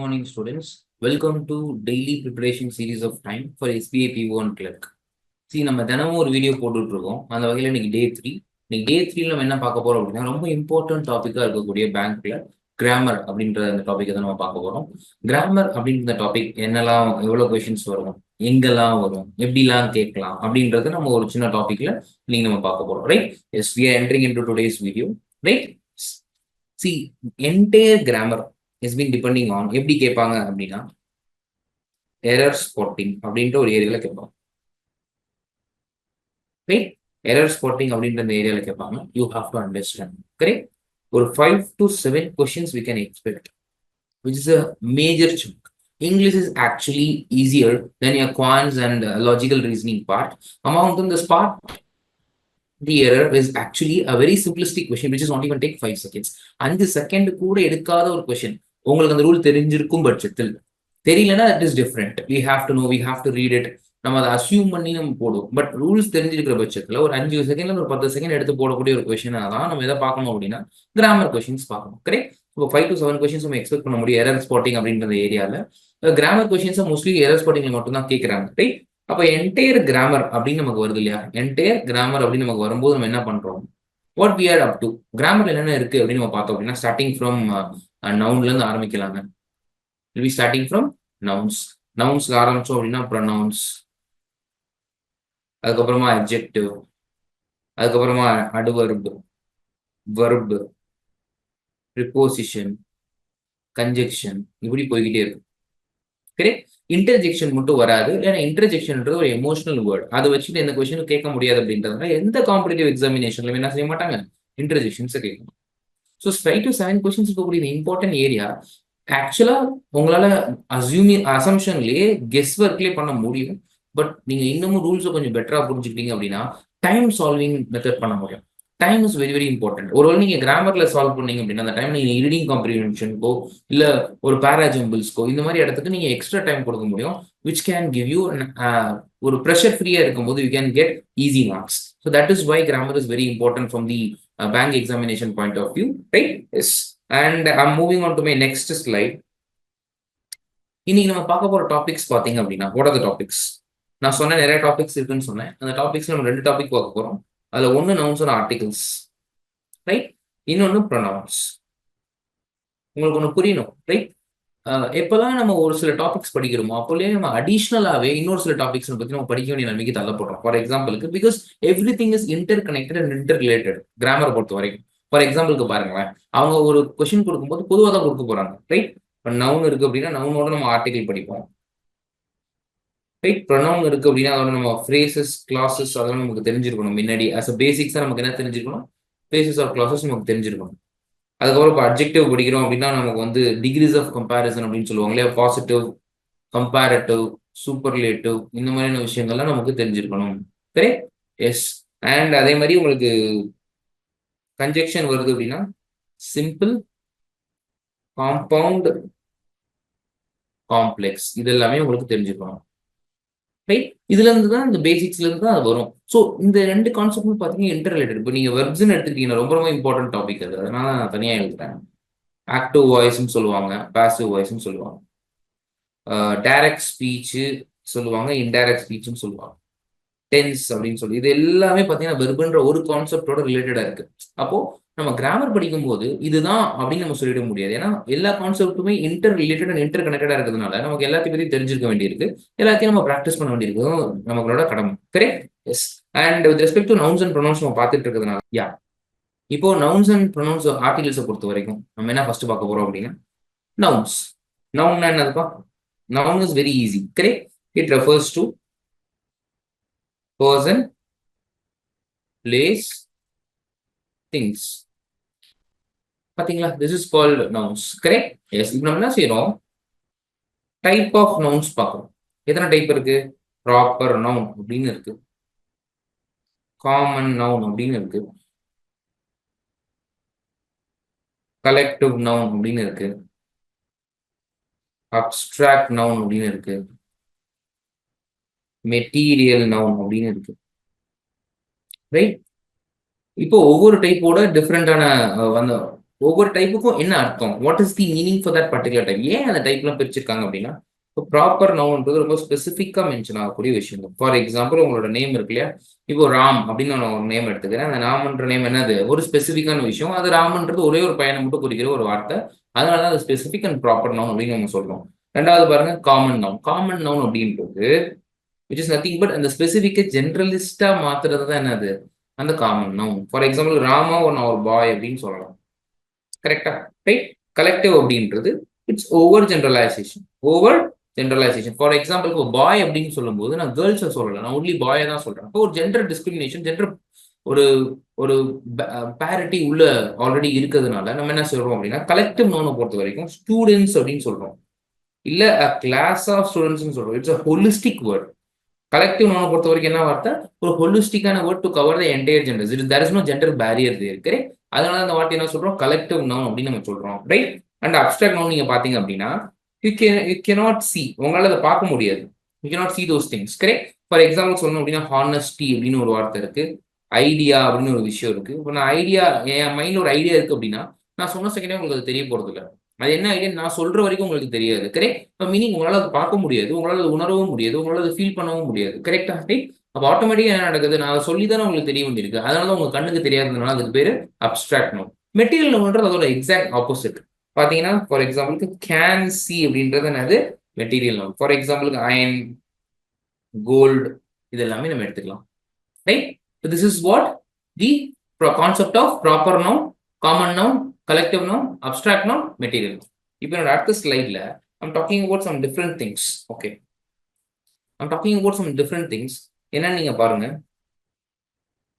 morning, students. Welcome to daily preparation series of time for SBI PO Clerk. நம்ம தினமும் ஒரு video போட்டுட்டு இருக்கோம். அந்த வகையில் இன்னைக்கு டே 3. இன்னைக்கு டே 3 நம்ம என்ன பார்க்க போறோம் அப்படின்னா ரொம்ப இம்பார்ட்டன்ட் டாபிக்கா இருக்கக்கூடிய பேங்க்ல கிராமர் அப்படின்ற அந்த டாபிக்கை தான் நம்ம பார்க்க போறோம். கிராமர் அப்படின்ற டாபிக் என்னெல்லாம், எவ்வளவு கொஸ்டின்ஸ் வரும், எங்கெல்லாம் வரும், எப்படிலாம் கேட்கலாம் அப்படின்றத நம்ம ஒரு சின்ன டாபிக்ல இன்னைக்கு நம்ம பார்க்க போறோம். Right? Yes, we are entering into today's video. Right? See, entire grammar has been depending on எப்படி கேட்பாங்க அப்படின்னா எரர் ஸ்பாட்டிங் அப்படின்ற ஒரு ஏரியால கேட்பாங்க. ரைட்? எரர் ஸ்பாட்டிங் அப்படின்ற அந்த ஏரியால கேட்பாங்க. You have to understand. Correct? ஒரு 5 to 7 questions we can expect, which is a major chunk. English is actually easier than your quants and logical reasoning part. Among them, the spot the error is actually a very simplistic question which is not even take 5 seconds. 5 second கூட எடுக்காத ஒரு question. உங்களுக்கு அந்த rule தெரிஞ்சிருக்கும் பட்சத்தில், தெரியலன்னா that is different. We have to know, we have to read it. நம்ம அதை அசியூம் பண்ணி நம்ம போடுவோம். பட் ரூல்ஸ் தெரிஞ்சிருக்கிற பட்சத்தில் ஒரு 5 செகண்ட்ல ஒரு 10 செகண்ட் எடுத்து போடக்கூடிய ஒரு கொஸ்டினாக தான் நம்ம எதை பார்க்கணும் அப்படின்னா கிராமர் கொஸ்டின்ஸ் பார்க்கணும். கரெக்ட்? இப்போ 5 to 7 கொஸ்டின்ஸ் நம்ம எக்ஸ்பெக்ட் பண்ண முடியும் எரர் ஸ்பாட்டிங் அப்படின்ற ஏரியாவில். கிராமர் கொஸ்டின்ஸை மோஸ்ட்லி எரர் ஸ்பாட்டிங்ல மட்டும் தான் கேட்குறாங்க. ரைட்? அப்போ என்டையர் கிராமர் அப்படின்னு நமக்கு வருது இல்லையா? என்டையர் கிராமர் அப்படின்னு நமக்கு வரும்போது நம்ம என்ன பண்றோம்? What we are up to கிராமர்ல என்னென்ன இருக்கு அப்படின்னு நம்ம பார்த்தோம் அப்படின்னா ஸ்டார்டிங் ஃப்ரம் நவுன்ல இருந்து ஆரம்பிக்கலாங்க. Will be starting from nouns. நவுன்ஸ்ல ஆரம்பிச்சோம் அப்படின்னா ப்ரொனவுன்ஸ், அதுக்கப்புறமா அட்ஜெக்டிவ், அதுக்கப்புறமா அட்வர்ப், வெர்ப், ப்ரிபோசிஷன், கன்ஜெக்ஷன், இப்படி போய்கிட்டே இருக்கும். கரெக்ட்? இன்டர்ஜெக்ஷன் மட்டும் வராது. ஏன்னா இன்டர்ஜெக்ஷன்ன்றது ஒரு எமோஷனல் வேர்ட். அதை வச்சுட்டு எந்த கொஸ்டினும் கேட்க முடியாது அப்படின்றதுனால எந்த காம்படிட்டிவ் எக்ஸாமினேஷன்ல என்ன செய்ய மாட்டாங்க, இன்டர்ஜெக்ஷன்ஸை கேட்கணும். ஸோ 5 to 7 கொஸ்டின்ஸ் இருக்கக்கூடிய இம்பார்ட்டன்ட் ஏரியா ஆக்சுவலா உங்களால அசம்ஷன்லயே கெஸ் ஒர்க்லயே பண்ண முடியும். பட் நீங்க இன்னமும் ரூல்ஸை கொஞ்சம் பெட்டரா புரிஞ்சுக்கிட்டீங்க அப்படின்னா டைம் சால்விங் மெத்தட் பண்ண முடியும். Time is very very important. ஒருவேளை நீங்க கிராமர்ல சால்வ் பண்ணீங்க அப்படின்னா அந்த டைம் நீங்க ரீடிங் காம்ப்ரிஹென்ஷனுக்கோ இல்ல ஒரு பேராஜம்பிள்ஸ்க்கோ இந்த மாதிரி இடத்துக்கு நீங்க எக்ஸ்ட்ரா டைம் கொடுக்க முடியும். விச் கேன் கிவ் யூ ஒரு ப்ரெஷர் ஃப்ரீயா இருக்கும்போது you can get easy marks. So that is why grammar is very important from the bank examination point of view. Right? Yes. And I'm moving on to my next slide. இன்னைக்கு நம்ம பார்க்க போற topics பாத்தீங்க அப்படின்னா what are the topics? நான் சொன்ன நிறைய topics இருக்குன்னு சொன்னேன். அந்த டாபிக்ஸ்ல நம்ம 2 டாபிக் பார்க்க போறோம். அதுல ஒன்னு நவுன்ஸ் அண்ட் ஆர்டிகல்ஸ். ரைட்? இன்னொன்னு ப்ரொனவுன்ஸ். உங்களுக்கு ஒன்று புரியணும். ரைட்? எப்பெல்லாம் நம்ம ஒரு சில டாபிக்ஸ் படிக்கிறோமோ அப்போலேயே நம்ம அடிஷ்னலாவே இன்னொரு சில டாபிக்ஸ் பத்தி நம்ம படிக்க வேண்டிய நிலைமைக்கு தள்ளப்படுறோம். ஃபார் எக்ஸாம்பிளுக்கு because everything is interconnected and interrelated கிராமரை பொறுத்த வரைக்கும். ஃபார் எக்ஸாம்பிளுக்கு பாருங்களேன், அவங்க ஒரு கொஸ்டின் கொடுக்கும்போது பொதுவாக தான் கொடுக்க போறாங்க. ரைட்? இப்போ நவுன் இருக்கு அப்படின்னா நவுனோட நம்ம ஆர்டிகல் படிப்போம். ரைட்? ப்ரொனவுன் இருக்கு அப்படின்னா அதோட நம்ம ஃப்ரேசஸ், கிளாஸஸ் அதெல்லாம் நமக்கு தெரிஞ்சிருக்கணும். முன்னாடி அஸ் அ பேசிக்ஸா நமக்கு என்ன தெரிஞ்சிருக்கணும், ஃப்ரேசஸ் ஆர் கிளாஸஸ் நமக்கு தெரிஞ்சிருக்கணும். அதுக்கப்புறம் இப்போ அட்ஜெக்டிவ் படிக்கிறோம் அப்படின்னா நமக்கு வந்து டிகிரிஸ் ஆஃப் கம்பேரிசன் அப்படின்னு சொல்லுவாங்க இல்லையா? பாசிட்டிவ், கம்பேரட்டிவ், சூப்பர்லேட்டிவ், இந்த மாதிரியான விஷயங்கள்லாம் நமக்கு தெரிஞ்சிருக்கணும். கரெக்ட்? எஸ். அண்ட் அதே மாதிரி உங்களுக்கு கன்ஜெக்ஷன் வருது அப்படின்னா சிம்பிள், காம்பவுண்ட், காம்ப்ளெக்ஸ், இது எல்லாமே உங்களுக்கு தெரிஞ்சுக்கணும். ரைட்? இதுல இருந்து தான் இந்த பேசிக்ஸ்ல இருந்து தான் அது வரும். ஸோ இந்த 2 கான்செப்டும் பார்த்தீங்கன்னா இன்டர் ரிலேட்டட். இப்போ நீங்க வெர்ப்ஸ்ன்னு எடுத்துக்கிட்டீங்கன்னா ரொம்ப ரொம்ப இம்பார்ட்டன்ட் டாபிக் அது. அதனால நான் தனியாக எழுதுறேன். ஆக்டிவ் வாய்ஸ்ன்னு சொல்லுவாங்க, பாசிவ் வாய்ஸ்ன்னு சொல்லுவாங்க, டைரக்ட் ஸ்பீச் சொல்லுவாங்க, இன்டைரக்ட் ஸ்பீச்னு சொல்லுவாங்க, டென்ஸ் அப்படின்னு சொல்லி இது எல்லாமே பார்த்தீங்கன்னா வெர்புன்ற ஒரு கான்செப்டோட ரிலேட்டடா இருக்கு. அப்போ நம்ம கிராமர் படிக்கும்போது இதுதான் அப்படின்னு நம்ம சொல்லிட முடியாது. ஏன்னா எல்லா கான்செப்ட்டுமே இன்டர் ரிலேட்டட் அண்ட் இன்டர் கனெக்டடா இருக்கிறதுனால நமக்கு எல்லாத்தையும் பத்தி தெரிஞ்சிருக்க வேண்டியிருக்கு. எல்லாத்தையும் நம்ம ப்ராக்டிஸ் பண்ண வேண்டியிருக்கு, நம்மளோட கடமை. Correct? Yes. And with respect to nouns and pronouns நம்ம பார்த்துட்டு இருக்கிறதுனால இப்போ நவுன்ஸ் அண்ட் ப்ரொனவுன்ஸ் ஆர்டிகல்ஸை பொறுத்த வரைக்கும் நம்ம என்ன ஃபர்ஸ்ட் பார்க்க போறோம் அப்படின்னா நவுன்ஸ். நவுன்னா என்னதுப்பா? Noun is very easy. Correct? It refers to person, place, things. பாத்தீங்களா? This is called nouns. Correct? Yes. இப்போ நம்ம என்ன செய்யறோம்? டைப் ஆஃப் நவுன்ஸ் பார்க்கறோம். எத்தனை டைப் இருக்கு? ப்ராப்பர் நவுன் அப்படின்னு இருக்கு, காமன் நவுன் அப்படின்னு இருக்கு, கலெக்டிவ் நவுன் அப்படின்னு இருக்கு, அப்ஸ்ட்ராக்ட் நவுன் அப்படின்னு இருக்கு, மெட்டீரியல் நவுன் அப்படின்னு இருக்கு. ரைட்? இப்போ ஒவ்வொரு டைப்போட டிஃப்ரெண்டான ஒவ்வொரு டைப்புக்கும் என்ன அர்த்தம், what is the meaning for that particular type, ஏன் அந்த டைப்லாம் பிரிச்சிருக்காங்க அப்படின்னா, இப்போ ப்ராப்பர் நவுன்ன்றது ரொம்ப ஸ்பெசிஃபிக்காக மென்ஷன் ஆகக்கூடிய விஷயம். ஃபார் எக்ஸாம்பிள் உங்களோட நேம் இருக்கு இல்லையா, இப்போ ராம் அப்படின்னு நான் ஒரு நேம் எடுத்துக்கிறேன். அந்த ராமன்ற நேம் என்னது, ஒரு ஸ்பெசிஃபிக்கான விஷயம். அது ராமன்றது ஒரே ஒரு பையனை மட்டும் குறிக்கிற ஒரு வார்த்தை. அதனால தான் அது ஸ்பெசிஃபிக் அண்ட் ப்ராப்பர் நவுன் அப்படின்னு நம்ம சொல்றோம். ரெண்டாவது பாருங்க காமன் நவுன். காமன் நவுன் அப்படின்றது விச் இஸ் நத்திங் பட் அந்த ஸ்பெசிஃபிக்கை ஜென்ரலிஸ்டா மாத்துறது தான் என்னது, அந்த common noun. For example Rama நான் ஒரு பாய் அப்படின்னு சொல்லலாம். கரெக்டா? ரைட். கலெக்டிவ் அப்படின்றது it's over generalisation. Over generalisation. For example இப்போ பாய் அப்படின்னு சொல்லும்போது நான் கேர்ள்ஸை சொல்லலை, நான் ஒன்லி பாயை தான் சொல்றேன். அப்போ ஒரு ஜெண்டர் டிஸ்கிரிமினேஷன், ஜெண்டர் ஒரு ஒரு பேரிட்டி உள்ள ஆல்ரெடி இருக்கிறதுனால நம்ம என்ன சொல்றோம் அப்படின்னா, கலெக்டிவ் நோனை பொறுத்த வரைக்கும் ஸ்டூடெண்ட்ஸ் அப்படின்னு சொல்றோம், இல்ல கிளாஸ் ஆஃப் ஸ்டூடெண்ட்ஸ் சொல்றோம். It's a holistic word. Collective நோனை பொறுத்த வரைக்கும் என்ன வார்த்தை, ஒரு ஹோலிஸ்டிக்கான word to cover the entire genders. There is no gender barrier இருக்கு. அதனால அந்த வார்த்தை என்ன சொல்றோம், கலெக்டிவ் நவுன் அப்படின்னு நம்ம சொல்றோம். ரைட். அண்ட் அப்ஸ்ட்ராக்ட் நவுன் நீங்க பாத்தீங்க அப்படின்னா, யூ கேனாட் சி, உங்களால அதை பார்க்க முடியாது. You cannot C those things. Correct. For example சொல்லணும் அப்படின்னா, ஹானஸ்டி அப்படின்னு ஒரு வார்த்தை இருக்கு, ஐடியா அப்படின்னு ஒரு விஷயம் இருக்கு. இப்போ நான் ஐடியா, என் மைண்ட்ல ஒரு ஐடியா இருக்கு அப்படின்னா, நான் சொன்ன செகண்டே உங்களுக்கு அது தெரிய போறது இல்லை. அது என்ன ஐடியா நான் சொல்ற வரைக்கும் உங்களுக்கு தெரியாது. கரெக்ட். இப்போ மீனிங் உங்களால் அது பார்க்க முடியாது, உங்களால் அது உணரவும் முடியாது, உங்களால் அது ஃபீல் பண்ணவும் முடியாது. கரெக்டா? ரைட். அப்போ ஆட்டோமேட்டிக்காக என்ன நடக்குது, நான் அதை சொல்லி தானே உங்களுக்கு தெரிய வேண்டியிருக்கு. அதனால தான் உங்க கண்ணுக்கு தெரியாததுனால அதுக்கு பேரு அப்ஸ்ட்ராக்ட் நவுன். மெட்டீரியல் நவுன்றது அதோட எக்ஸாக்ட் ஆப்போசிட். பாத்தீங்கன்னா ஃபார் எக்ஸாம்பிளுக்கு கேன் சி அப்படின்றது என்னது, மெட்டீரியல் நவுன். ஃபார் எக்ஸாம்பிளுக்கு அயன், கோல்டு, இது எல்லாமே நம்ம எடுத்துக்கலாம். Right. This is what the concept of proper noun, common noun, collective noun, abstract noun, material. இப்போ என்னோட அடுத்த ஸ்லைட்ல I'm talking about some different things. Okay, I'm talking about some different things. என்னன்னு நீங்க பாருங்க.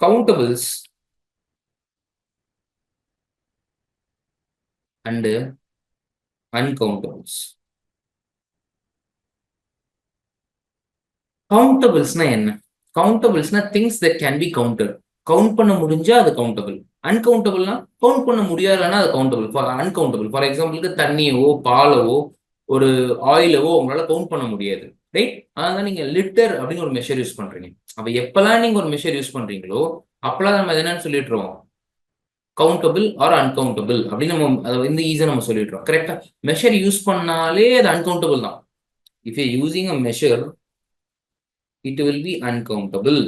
Countables and uncountables. கவுண்டபிள்ஸ்னா என்ன? கவுண்டபிள்ஸ்னா things that can be counted. Count பண்ண முடிஞ்சா அது கவுண்டபிள். அன்கவுண்டபிள்னா கவுண்ட் பண்ண முடியாதுன்னா அது கவுண்டபிள். அன்கவுண்டபிள். ஃபார் எக்ஸாம்பிளுக்கு தண்ணியவோ பாலவோ ஒரு ஆயிலவோ உங்களால கவுண்ட் பண்ண முடியாது. ரைட். அதனால நீங்க லிட்டர் அப்படின்னு ஒரு மெஷர் யூஸ் பண்றீங்க. அப்ப எப்பெல்லாம் நீங்க ஒரு மெஷர் யூஸ் பண்றீங்களோ அப்பெல்லாம் நம்ம என்னன்னு சொல்லிடுறோம், கவுண்டபிள் ஆர் அன்கவுண்டபிள் அப்படின்னு நம்ம அதை வந்து ஈஸியா நம்ம சொல்லிடுறோம். கரெக்டா? மெஷர் யூஸ் பண்ணாலே அது அன்கவுண்டபிள் தான். If you using a measure, it will be uncountable.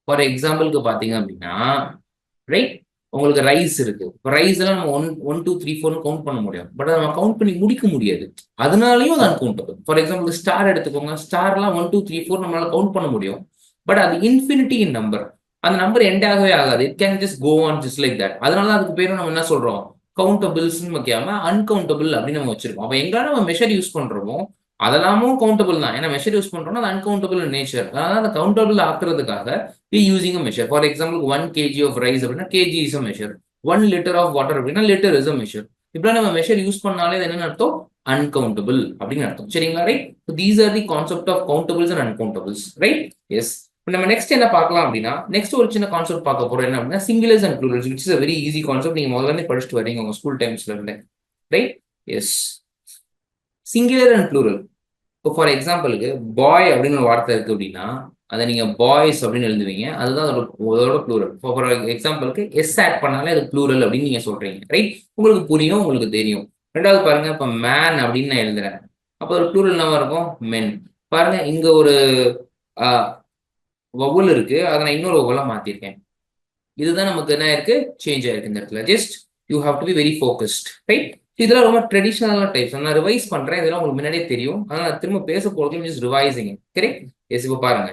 For எக்ஸாம்பிளுக்கு பாத்தீங்க அப்படின்னா, ரைட், உங்களுக்கு ரைஸ் இருக்கு. ரைஸ் எல்லாம் நம்ம 1 2 3 4 கவுண்ட் பண்ண முடியும். பட் நம்ம கவுண்ட் பண்ணி முடிக்க முடியாது. அதனாலயும் அது அன்கவுண்டபிள். ஃபார் எக்ஸாம்பிள் ஸ்டார் எடுத்துக்கோங்க. ஸ்டார்லாம் 1 2 3 4 நம்மளால கவுண்ட் பண்ண முடியும். பட் அது இன்ஃபினிட்டி இன் நம்பர். அந்த நம்பர் எண்ட் ஆகவே ஆகாது. It can just go on just like that. அதனால அதுக்கு பேரும் நம்ம என்ன சொல்றோம், கவுண்டபிள்ஸ் வைக்காம அன்கவுண்டபிள் அப்படின்னு நம்ம வச்சிருக்கோம். அப்ப எங்கெல்லாம் நம்ம மெஷர் யூஸ் பண்றோமோ அதெல்லாமும் கவுண்டபிள் தான். ஏன்னா மெஷர் யூஸ் பண்றோம்னா அது அன்கவுண்டபிள் நேச்சர். அதனால அந்த countable ஆக்குறதுக்காக we using a measure. For example, 1 kg of rice அப்படின்னா kg is a measure. 1 liter of water அப்படின்னா liter is a measure. இப்ப நம்ம மெஷர் யூஸ் பண்ணாலே என்னன்னு அர்த்தம், அன்கவுண்டபிள் அப்படின்னு அர்த்தம். சரிங்களா? Right. These are the concept of countables and uncountables. Right. Yes. நம்ம நெக்ஸ்ட் என்ன பார்க்கலாம் அப்படின்னா, நெக்ஸ்ட் ஒரு சின்ன கான்செப்ட் பார்க்க போறோம். என்ன அப்படின்னா singulars and plurals, which is a very easy concept. நீங்க முதல்ல படிச்சுட்டு வரீங்க உங்க ஸ்கூல் டைம்ஸ்ல இருந்து. Right. Yes. Singular and plural. இப்போ ஃபார் எக்ஸாம்பிளுக்கு பாய் அப்படின்னு ஒரு வார்த்தை இருக்கு அப்படின்னா அதை நீங்க பாய்ஸ் அப்படின்னு எழுதுவீங்க. அதுதான் அதோட ப்ளூரல். ஃபார் எக்ஸாம்பிளுக்கு எஸ் ஆட் பண்ணாலே அது ப்ளூரல் அப்படின்னு நீங்க சொல்றீங்க. ரைட். உங்களுக்கு புரியும், உங்களுக்கு தெரியும். ரெண்டாவது பாருங்க, இப்போ மேன் அப்படின்னு நான் எழுதுறேன். அப்போ ஒரு ப்ளூரல் என்னவா இருக்கும், மென். பாருங்க இங்க ஒரு வவுல் இருக்கு, அதை நான் இன்னொரு வவுலா மாத்திருக்கேன். இதுதான் நமக்கு என்ன இருக்கு, சேஞ்ச் ஆயிருக்கு இந்த இடத்துல. Just you have to be very focused. Right. இதெல்லாம் ரொம்ப ட்ரெடிஷனலான டைப்ஸ். நான் ரிவைஸ் பண்றேன், இதெல்லாம் உங்களுக்கு முன்னாடியே தெரியும். ஆனால் நான் திரும்ப பேச போறது ஜஸ்ட் ரிவைசிங். கரெக்ட். எஸ். இப்போ பாருங்க,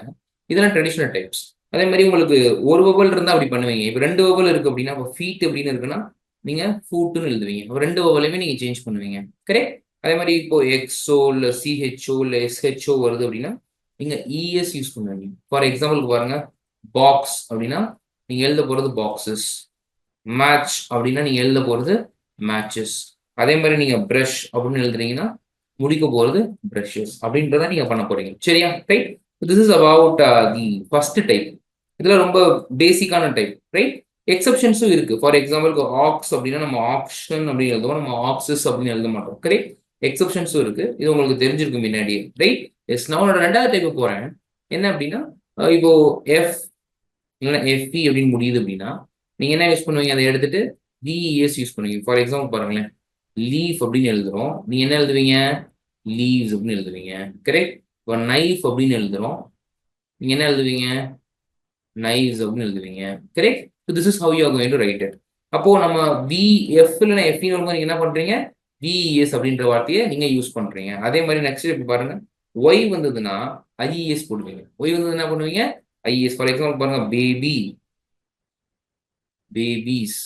இதெல்லாம் ட்ரெடிஷனல் டைப்ஸ். அதே மாதிரி உங்களுக்கு ஒரு வவல் இருந்தா அப்படி பண்ணுவீங்க. இப்போ 2 வவல் இருக்கு அப்படின்னா, இப்போ ஃபீட் அப்படின்னு இருக்குன்னா நீங்க ஃபூட்னு எழுதுவீங்க. இப்போ 2 வவலையுமே நீங்க சேஞ்ச் பண்ணுவீங்க. கரெக்ட். அதே மாதிரி இப்போ எக்ஸோ இல்ல சிஹெச்ஓ இல்ல எஸ்ஹெச்ஓ வருது அப்படின்னா நீங்க இஎஸ் யூஸ் பண்ணுவீங்க. ஃபார் எக்ஸாம்பிள் பாருங்க, பாக்ஸ் அப்படின்னா நீங்க எழுத போறது பாக்ஸஸ். மேட்ச் அப்படின்னா நீங்க எழுத போறது மேட்சஸ். அதே மாதிரி நீங்க பிரஷ் அப்படின்னு எழுதுறீங்கன்னா முடிக்க போறது பிரஷஸ் அப்படின்றத நீங்க பண்ண போறீங்க. சரியா? Right. This is about the first type. இதுல ரொம்ப பேசிக்கான டைப். ரைட். எக்ஸப்ஷன்ஸும் இருக்கு. ஃபார் எக்ஸாம்பிள் ஆக்ஸ் அப்படின்னா நம்ம ஆக்ஷன் அப்படின்னு எழுதுவோம், நம்ம ஆக்சஸ் அப்படின்னு எழுத மாட்டோம். கரெக்ட். எக்ஸப்ஷன்ஸும் இருக்கு. இது உங்களுக்கு தெரிஞ்சிருக்கு முன்னாடியே. ரைட். எஸ். நான் உன்னோட 2வது டைப் போறேன். என்ன அப்படின்னா, இப்போ எஃப் இல்லைன்னா எஃப்இ அப்படின்னு முடியுது அப்படின்னா நீங்க என்ன யூஸ் பண்ணுவீங்க? அதை எடுத்துட்டு VES யூஸ் பண்ணுவீங்க. ஃபார் எக்ஸாம்பிள் பாருங்களேன், லீஃப் அப்படின்னு எழுதுறோம், நீங்க என்ன எழுதுவீங்க? லீவ்ஸ் அப்படின்னு எழுதுவீங்க. கரெக்ட். இப்போ நைஃப் அப்படின்னு எழுதுறோம், நீங்க என்ன எழுதுவீங்க? நைவ்ஸ் அப்படின்னு எழுதுவீங்க. Correct. This is how you are going to write it. அப்போ நம்ம VF இல்லைன்னா FE நீங்க என்ன பண்றீங்க? VES அப்படின்ற வார்த்தையை நீங்க யூஸ் பண்றீங்க. அதே மாதிரி நெக்ஸ்ட் இப்ப பாருங்க, ஒய் வந்ததுன்னா IES போடுவீங்க. ஒய் வந்தது என்ன பண்ணுவீங்க? IES. ஃபார் எக்ஸாம்பிள் பாருங்க, பேபி, பேபிஸ்.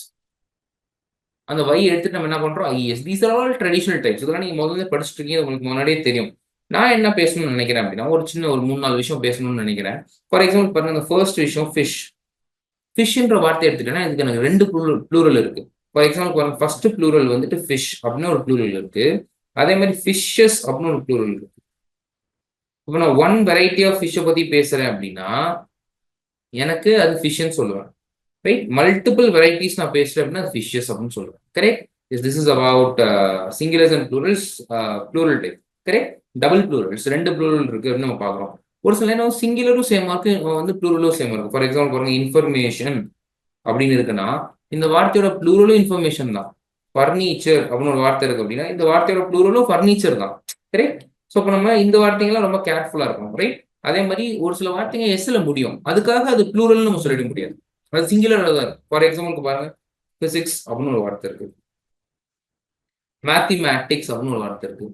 அந்த Y எடுத்துட்டு நம்ம என்ன பண்றோம்? IES. These are all traditional types. இதெல்லாம் நீங்க முதல்ல படிச்சுட்டு இருக்கீங்க, உங்களுக்கு முன்னாடியே தெரியும். நான் என்ன பேசணும்னு நினைக்கிறேன் அப்படின்னா, ஒரு சின்ன ஒரு 3-4 விஷயம் பேசணும்னு நினைக்கிறேன். ஃபார் எக்ஸாம்பிள் பாருங்க, இந்த ஃபர்ஸ்ட் விஷயம் ஃபிஷ். ஃபிஷ்ன்ற வார்த்தை எடுத்துட்டேன்னா இதுக்கு எனக்கு 2 ப்ளூரல் இருக்கு. ஃபார் எக்ஸாம்பிள் பாருங்க, ஃபர்ஸ்ட் ப்ளூரல் வந்துட்டு ஃபிஷ் அப்படின்னு ஒரு ப்ளூரல் இருக்கு. அதே மாதிரி ஃபிஷ்ஷஸ் அப்படின்னு ஒரு ப்ளூரல் இருக்கு. இப்போ நான் ஒன் வெரைட்டி ஆஃப் ஃபிஷ்ஷை பத்தி பேசுறேன் அப்படின்னா எனக்கு அது ஃபிஷ்ன்னு சொல்லுவேன். ரைட். மல்டிபிள் வெரைட்டிஸ் நான் பேசுறேன் அப்படின்னா ஃபிஷ்ஷஸ் அப்படின்னு சொல்லுவேன். Correct. This is about singulars and plurals, plural type. Correct. Double plurals, 2 plural இருக்கு அப்படின்னு நம்ம பார்க்குறோம். ஒரு சில நேரம் சிங்குலரும் சேமா இருக்கு, வந்து ப்ளூரலும் சேமா இருக்கு. ஃபார் எக்ஸாம்பிள் பாருங்க, இன்ஃபர்மேஷன் அப்படின்னு இருக்குன்னா இந்த வார்த்தையோட ப்ளூரலும் இன்ஃபர்மேஷன் தான். ஃபர்னிச்சர் அப்படின்னு ஒரு வார்த்தை இருக்கு அப்படின்னா இந்த வார்த்தையோட ப்ளூரலும் ஃபர்னிச்சர் தான். கரெக்ட். ஸோ இப்போ நம்ம இந்த வார்த்தைங்கெல்லாம் ரொம்ப கேர்ஃபுல்லா இருக்கும். ரைட். அதே மாதிரி ஒரு சில வார்த்தைங்க எஸ்ல முடியும், அதுக்காக அது ப்ளூரல்னு நம்ம சொல்லிட முடியாது, அது சிங்குலர் தான் இருக்கு. ஃபார் எக்ஸாம்பிளுக்கு பாருங்க, பிசிக்ஸ் அப்படின்னு ஒரு வார்த்தை இருக்கு, மேத்தமேட்டிக்ஸ் அப்படின்னு ஒரு வார்த்தை இருக்கு.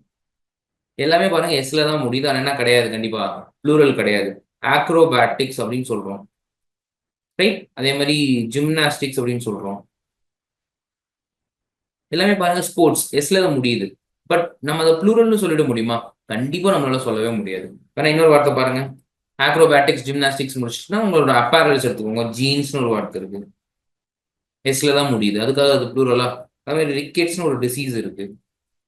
எல்லாமே பாருங்க எஸ்ல தான் முடியுது, ஆனா என்ன கிடையாது, கண்டிப்பா ப்ளூரல் கிடையாது. ஆக்ரோபேட்டிக்ஸ் அப்படின்னு சொல்றோம். ரைட். அதே மாதிரி ஜிம்னாஸ்டிக்ஸ் அப்படின்னு சொல்றோம். எல்லாமே பாருங்க ஸ்போர்ட்ஸ் எஸ்ல தான் முடியுது. பட் நம்ம அதை ப்ளூரல்னு சொல்லிட முடியுமா? கண்டிப்பா நம்மளால சொல்லவே முடியாது. ஆனா இன்னொரு வார்த்தை பாருங்க, ஆக்ரோபேட்டிக்ஸ் ஜிம்னாஸ்டிக்ஸ் முடிச்சுட்டுனா உங்களோட அப்பேரல்ஸ் எடுத்துக்கோங்க, ஜீன்ஸ்னு ஒரு வார்த்தை இருக்கு, எஸ்ல தான் முடியுது, அதுக்காக அது ப்ளூரலா? அதே மாதிரி ரிக்கெட்ஸ்னு ஒரு டிசீஸ் இருக்கு,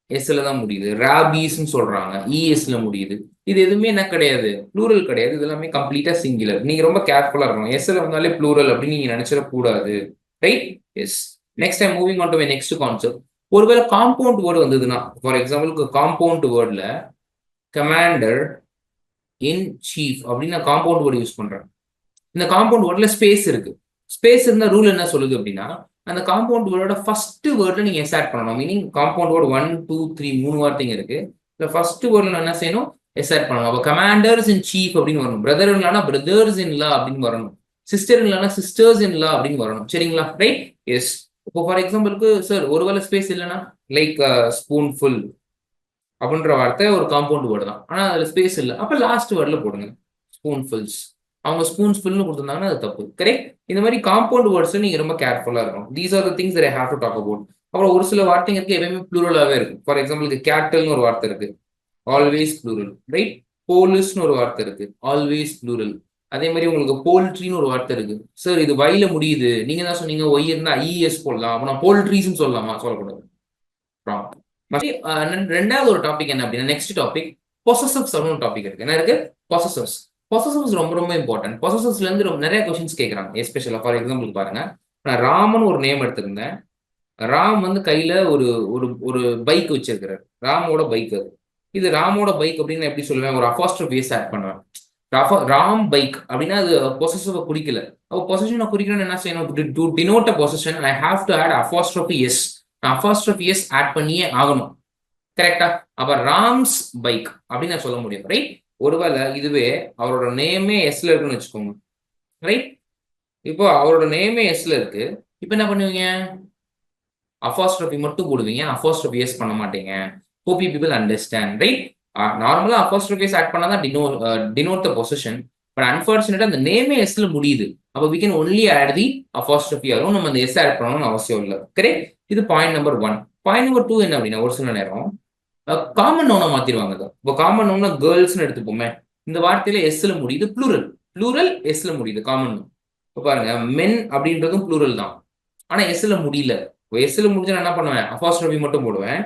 எஸ்ல தான் முடியுது. ராபீஸ்ன்னு சொல்றாங்க, இஎஸ்ல முடியுது. இது எதுவுமே என்ன கிடையாது, ப்ளூரல் கிடையாது. இது எல்லாமே கம்ப்ளீட்டா சிங்குலர். நீங்க ரொம்ப கேர்ஃபுல்லா இருக்கணும். எஸ்ல வந்தாலே ப்ளூரல் அப்படின்னு நீங்க நினைச்சிடக்கூடாது. Right. Yes. Next time moving on to my next concept. ஒருவேளை காம்பவுண்ட் வேர்டு வந்ததுன்னா, ஃபார் எக்ஸாம்பிளுக்கு காம்பவுண்ட் வேர்ட்ல கமாண்டர் இன் சீஃப் அப்படின்னு நான் காம்பவுண்ட் வேர்டு யூஸ் பண்றேன். இந்த காம்பவுண்ட் வேர்ட்ல ஸ்பேஸ் இருக்கு. ஸ்பேஸ் இருந்தா ரூல் என்ன சொல்லுது அப்படின்னா, அந்த காம்பவுண்ட் வேர்டோட ஃபர்ஸ்ட் வேர்ட்ல நீங்க எஸ் ஆட் பண்ணணும். மீனிங் காம்பவுண்ட் வேர்டு 1, 2, 3 3 வார்த்தைங்க இருக்கு. இந்த ஃபர்ஸ்ட் வேர்ட்ல என்ன செய்யணும்? எஸ் ஆட் பண்ணணும். அப்போ கமாண்டர்ஸ் இன் சீஃப் அப்படின்னு வரணும். பிரதர் இன்லானா பிரதர்ஸ் இன் லா அப்படின்னு வரணும். சிஸ்டர் இன்லானா சிஸ்டர்ஸ் இன் லா அப்படின்னு வரணும். சரிங்களா? ரைட். எஸ். இப்போ ஃபார் எக்ஸாம்பிளுக்கு சார் ஒருவேளை ஸ்பேஸ் இல்லைன்னா லைக் ஸ்பூன் ஃபுல் அப்படின்ற வார்த்தை ஒரு காம்பவுண்ட் வேர்டு தான், ஆனா அதுல ஸ்பேஸ் இல்லை, அப்ப லாஸ்ட் வேர்ட்ல போடுங்க ஸ்பூன் ஃபுல்ஸ். அவங்க ஸ்பூன்ஸ் ஃபுல்னு கொடுத்துருந்தாங்கன்னா அது தப்பு. கரெக்ட். இந்த மாதிரி காம்பவுண்ட் வேர்ட்ஸ் நீங்க ரொம்ப கேர்ஃபுல்லா இருக்கும். These are the things that I have to talk about. அப்புறம் ஒரு சில வார்த்தைங்க இருக்கு எப்பயுமே ப்ளூரலாவே இருக்கும். ஃபார் எக்ஸாம்பிளுக்கு கேட்டல்னு ஒரு வார்த்தை இருக்கு, ஆல்வேஸ் ப்ளூரல். ரைட். போலிஸ்னு ஒரு வார்த்தை இருக்கு, ஆல்வேஸ் ப்ளூரல். அதே மாதிரி உங்களுக்கு போல்ட்ரின்னு ஒரு வார்த்தை இருக்கு. சார் இது வைல முடியுது, நீங்க தான் சொன்னீங்க ஒய் இருந்தா IES போடலாம், அப்ப நான் போல்ட்ரிஸ்ன்னு சொல்லலாமா? சொல்லக்கூடாது. ரெண்டாவது ஒரு டாபிக் என்ன அப்படின்னா, நெக்ஸ்ட் டாபிக் பொசசிவ்ஸ் அப்படின்னு டாபிக் இருக்கு. என்ன இருக்கு? பொசசிவ்ஸ். பொசசிவ்ஸ் ரொம்ப ரொம்ப இம்பார்ட்டன்ட். பொசசிவ்ஸ்ல இருந்து நிறைய கொஸ்டின்ஸ் கேட்கறாங்க. எஸ்பெஷலா ஃபார் எக்ஸாம்பிள் பாருங்க, நான் ராமன் ஒரு நேம் எடுத்திருந்தேன். ராம் வந்து கையில ஒரு ஒரு ஒரு பைக் வச்சிருக்கிறார், ராமோட பைக் அது. இது ராமோட பைக் அப்படின்னு எப்படி சொல்லுவேன்? ஒரு அபாஸ்ட்ரோஃபி எஸ் ஆட் பண்ணுவேன். ராம் பைக் அப்படின்னா அது பொசசிவ் குறிக்கல. அப்போ பொசசிவ் குறிக்கணும்னு என்ன செய்யணும்? To denote a possession I have to add apostrophe S. Apostrophe S add பண்ணியே ஆகணும். கரெக்டா? அப்ப ராம்ஸ் பைக் அப்படின்னு நான் சொல்ல முடியும். ரைட். ஒருவேளை இதுவே அவரோட நேமே எஸ்ல இருக்குன்னு வச்சுக்கோங்க. ரைட். இப்போ அவரோட நேமே எஸ்ல இருக்கு, இப்போ என்ன பண்ணுவீங்க? அபாஸ்ட்ரோபி மட்டும் போடுவீங்க, அபாஸ்ட்ரோபி எஸ் பண்ண மாட்டீங்க. Hope you people understand. Right. நார்மலா அபாஸ்ட்ரோபி எஸ் ஆட் பண்ணாதான் டினோட் த பொசிஷன். பட் அன்பார்ச்சுனேட்டா அந்த நேமே எஸ்ல முடியுது, அப்ப we can only add the apostrophe வரும், நம்ம அந்த எஸ் ஆட் பண்ணணும்னு அவசியம் இல்லை. கரெக்ட். இது பாயிண்ட் நம்பர் 1. பாயிண்ட் நம்பர் 2 என்ன அப்படின்னா, ஒரு சில நேரம் காமன் நவுனை மாத்திருவாங்க. இப்போ காமன் நவுனா கேர்ள்ஸ்னு எடுத்துப்போமே, இந்த வார்த்தையில எஸ்ல முடியுது, ப்ளூரல். ப்ளூரல் எஸ்ல முடியுது காமன் நவுன். இப்போ பாருங்க, மென் அப்படின்றதும் ப்ளூரல் தான், ஆனா எஸ்ல முடியல. எஸ்ல முடிஞ்சா நான் என்ன பண்ணுவேன்? அபாஸ்ட்ரோபி மட்டும் போடுவேன்.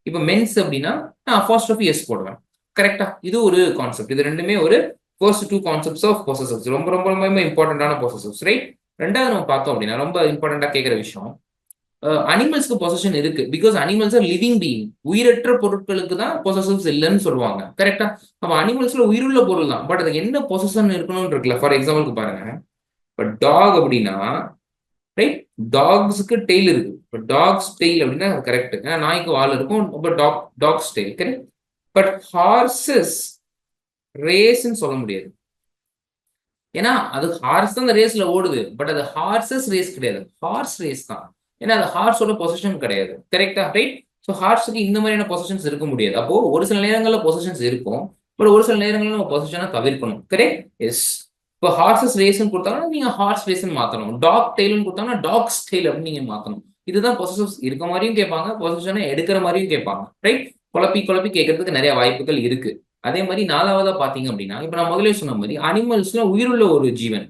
இப்போ மென்ஸ் அப்படின்னா நான் அபாஸ்ட்ரோபி எஸ் போடுவேன். கரெக்டா? இது ஒரு கான்செப்ட். இது ரெண்டுமே ஒரு ஃபர்ஸ்ட் 2 கான்செப்ட்ஸ் ஆஃப் பொசசிவ்ஸ். ரொம்ப ரொம்ப ரொம்ப இம்பார்ட்டன்டான பொசசிவ்ஸ். ரைட். ரெண்டாவது நம்ம பார்த்தோம் அப்படின்னா ரொம்ப இம்பார்ட்டண்டா கேட்கிற விஷயம், அனிமல்ஸ்க்கு பொசஷன் இருக்கு. Because animals are living being. உயிரற்ற பொருட்களுக்கு தான் பொசசிவ்ஸ் இல்லைன்னு சொல்லுவாங்க. கரெக்டா? அப்ப அனிமல்ஸ்ல உயிருள்ள பொருள் தான், பட் அதுக்கு என்ன பொசஷன் இருக்கணும்னு இருக்குல்ல. ஃபார் எக்ஸாம்பிளுக்கு பாருங்க, இப்போ டாக் அப்படின்னா ரைட்? டாக்ஸுக்கு டெய்ல் இருக்கு. இப்போ டாக்ஸ் டெய்ல் அப்படின்னா கரெக்ட். ஏன்னா நாய்க்கு வால் இருக்கும். இப்போ dog's tail correct. But horses ரேஸ்ன்னு சொல்ல முடியாது. ஏன்னா அது ஹார்ஸ் தான் அந்த ரேஸ்ல ஓடுது. பட் அது ஹார்சஸ் ரேஸ் கிடையாது. ஹார்ஸ் ரேஸ் தான். ஏன்னா அது ஹார்ஸோட பொசிஷன் கிடையாது. கரெக்டா? ரைட்? ஸோ ஹார்ஸுக்கு இந்த மாதிரியான பொசிஷன்ஸ் இருக்க முடியாது. அப்போ ஒரு சில நேரங்களில் பொசிஷன்ஸ் இருக்கும். பட் ஒரு சில நேரங்களில் நம்ம பொசிஷனை தவிர்க்கணும். கரெக்ட்? எஸ். இப்போ ஹார்சஸ் ரேஸ்ன்னு கொடுத்தாங்கன்னா நீங்க ஹார்ஸ் ரேஸ்ன்னு மாத்தணும். டாக் டெய்ல்னு கொடுத்தாங்கன்னா டாக்ஸ் டெய்ல் அப்படின்னு நீங்க மாத்தணும். இதுதான் பொசிஷன்ஸ் இருக்க மாதிரியும் கேட்பாங்க, பொசிஷனை எடுக்கிற மாதிரியும் கேட்பாங்க. ரைட்? குழப்பி குழப்பி கேட்கறதுக்கு நிறைய வாய்ப்புகள் இருக்கு. அதே மாதிரி நாலாவதா பாத்தீங்க அப்படின்னா, இப்ப நான் முதலே சொன்ன மாதிரி அனிமல்ஸ்ல உயிருள்ள ஒரு ஜீவன்.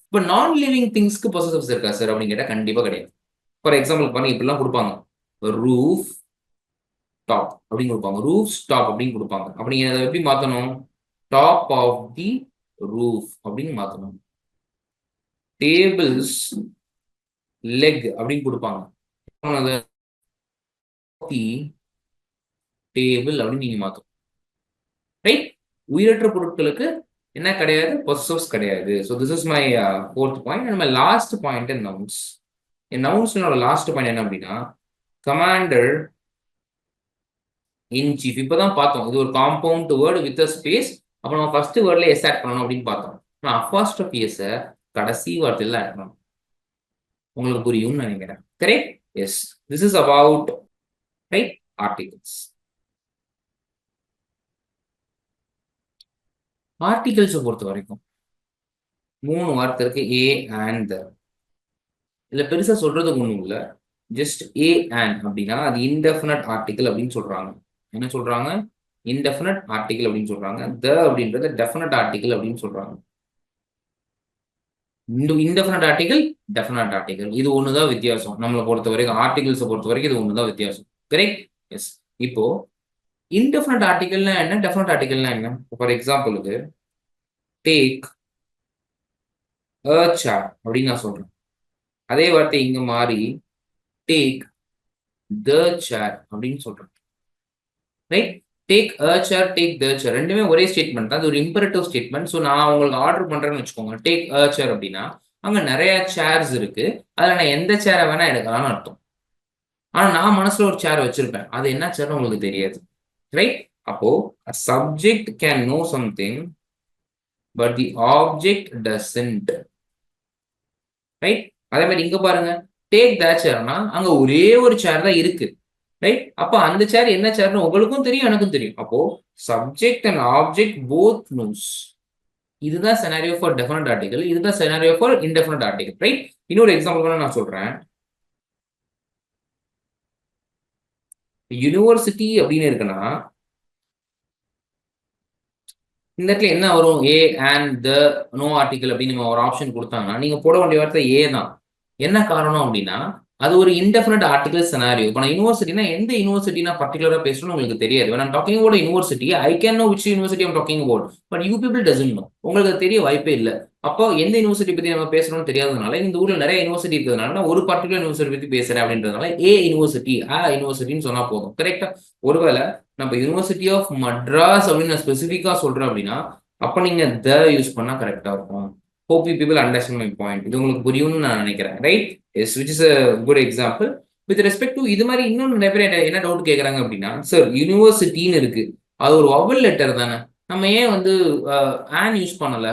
இப்ப நான் லிவிங் திங்ஸ்க்கு பொசசிவ்ஸ் இருக்கா சார் அப்படின்னு கேட்டா கண்டிப்பா கிடையாது. ஃபார் எக்ஸாம்பிள் பாருங்க, இப்படிலாம் கொடுப்பாங்க. ரூஃப் டாப் அப்படின்னு கொடுப்பாங்க. ரூஃப் டாப் அப்படின்னு கொடுப்பாங்க. அப்ப நீங்க அதை எப்படி மாத்தணும்? டாப் ஆஃப் தி ரூஃப் அப்படின்னு மாத்தணும். டேபிள்ஸ் லெக் அப்படின்னு கொடுப்பாங்க. டேபிள் அப்படின்னு நீங்க மாத்தணும். ரைட்? உயிரற்ற பொருட்களுக்கு என்ன கிடையாது? பொசசிவ்ஸ் கிடையாது. So this is my fourth point. And my last point in nouns. என் நவுன்ஸ்னோட லாஸ்ட் பாயிண்ட் என்ன அப்படின்னா, கமாண்டர் இன் சீஃப். இப்பதான் பார்த்தோம் இது ஒரு compound word with a space. அப்போ நம்ம ஃபர்ஸ்ட் வேர்ட்ல எஸ் ஆட் பண்ணணும் அப்படின்னு பார்த்தோம். நான் அப்பாஸ்ட்ரோஃபி எஸ் கடைசி வார்த்தையில ஆட் பண்ணணும். உங்களுக்கு புரியும்னு நினைக்கிறேன். Correct? Yes. This is about right articles. ஆர்டிகல்ஸை பொறுத்த வரைக்கும் 3 வார்த்தை இருக்கு. A and the. இதுல பெருசா சொல்றதுக்கு ஒண்ணும் இல்ல. ஜஸ்ட் ஏ அண்ட் அப்படின்னா அது இன்டெஃபினட் ஆர்டிகல் அப்படின்னு சொல்றாங்க. என்ன சொல்றாங்க? இன்டெஃபினட் ஆர்டிகல் அப்படின்னு சொல்றாங்க. த அப்படின்றது டெஃபினட் ஆர்டிகல் அப்படின்னு சொல்றாங்க. இன்டெஃபினட் ஆர்டிகல், டெஃபினட் ஆர்டிகல், இது ஒண்ணுதான் வித்தியாசம். நம்மளை பொறுத்த வரைக்கும் ஆர்டிகல்ஸை பொறுத்த வரைக்கும் இது ஒண்ணுதான் வித்தியாசம். கரெக்ட்? எஸ். இப்போ இன்டெஃபினட் ஆர்டிகல்னா என்ன, டெஃபினட் ஆர்டிகல்னா என்ன? ஃபார் எக்ஸாம்பிளுக்கு டேக் அ சேர் அப்படின்னு நான் சொல்றேன். அதே வார்த்தை இங்க மாறி டேக் த சேர் அப்படின்னு சொல்றேன். Right? Take a chair, take the chair ரெண்டுமே ஒரே ஸ்டேட்மெண்ட் தான். அது ஒரு இம்பரேட்டிவ் ஸ்டேட்மெண்ட். ஸோ நான் உங்களுக்கு ஆர்டர் பண்றேன்னு வச்சுக்கோங்க. டேக் அ சேர் அப்படின்னா அங்க நிறைய சேர்ஸ் இருக்கு. அதுல நான் எந்த சேரை வேணா எடுக்கலாம்னு அர்த்தம். ஆனா நான் மனசுல ஒரு சேர் வச்சிருப்பேன். அது என்ன சேர்னு உங்களுக்கு தெரியாது. ரைட்? அப்போ subject can know something but the object doesn't. Right? அதே மாதிரி இங்க பாருங்க, டேக் த சேர்னா அங்க ஒரே ஒரு சேர் தான் இருக்கு. ரைட்? அப்ப அந்த சேர் என்ன சேர்னு உங்களுக்கும் தெரியும், எனக்கும் தெரியும். அப்போ subject and object both knows. இதுதான் செனாரியோ ஃபார் டெஃபினட் ஆர்டிகல். இதுதான் scenario for indefinite article. Right? இன்னொரு எக்ஸாம்பிள் நான் சொல்றேன். யூனிவர்சிட்டி அப்படின்னு இருக்குன்னா இந்த இடத்துல என்ன வரும்? A and the no article அப்படின்னு ஒரு ஆப்ஷன் கொடுத்தாங்கன்னா நீங்க போட வேண்டிய வார்த்தை ஏ தான். என்ன காரணம் அப்படின்னா அது ஒரு இன்டெஃபினட் ஆர்டிகல் செனாரியோ. இப்போ நான் யூனிவர்சிட்டினா எந்த யூனிவர்சிட்டி நான் பர்டிகுலரா பேசணும்னு உங்களுக்கு தெரியாது. when I'm talking about university I can know which university I'm talking about, but you people doesn't know. உங்களுக்கு அது தெரிய வாய்ப்பே இல்லை. அப்போ எந்த யூனிவர்சிட்டி பத்தி நம்ம பேசணும்னு தெரியாததுனால இந்த ஊர்ல நிறைய யூனிவர்சிட்டி இருக்கிறதுனால நான் ஒரு பர்டிகுலர் யூனிவர்சிட்டி பத்தி பேசுறேன் அப்படின்றதுனால ஏ யூனிவர்சிட்டி யூனிவர்சிட்டின்னு சொன்னா போதும். கரெக்டா? ஒருவேளை நம்ம யூனிவர்சிட்டி ஆஃப் மட்ராஸ் அப்படின்னு நான் ஸ்பெசிஃபிக்கா சொல்றேன் அப்படின்னா அப்ப நீங்க த யூஸ் பண்ணா கரெக்டா இருக்கும். hope you people understand my point. இது உங்களுக்கு புரியும்னு நான் நினைக்கிறேன். Right? Yes, which is a good example. with respect to இது மாதிரி இன்னும் நிறைய பேர் என்ன டவுட் கேட்கறாங்க அப்படின்னா, சார் யூனிவர்சிட்டின்னு இருக்கு, அது ஒரு வவல் லெட்டர் தானே, நம்ம ஏன் வந்து ஆன் யூஸ் பண்ணல,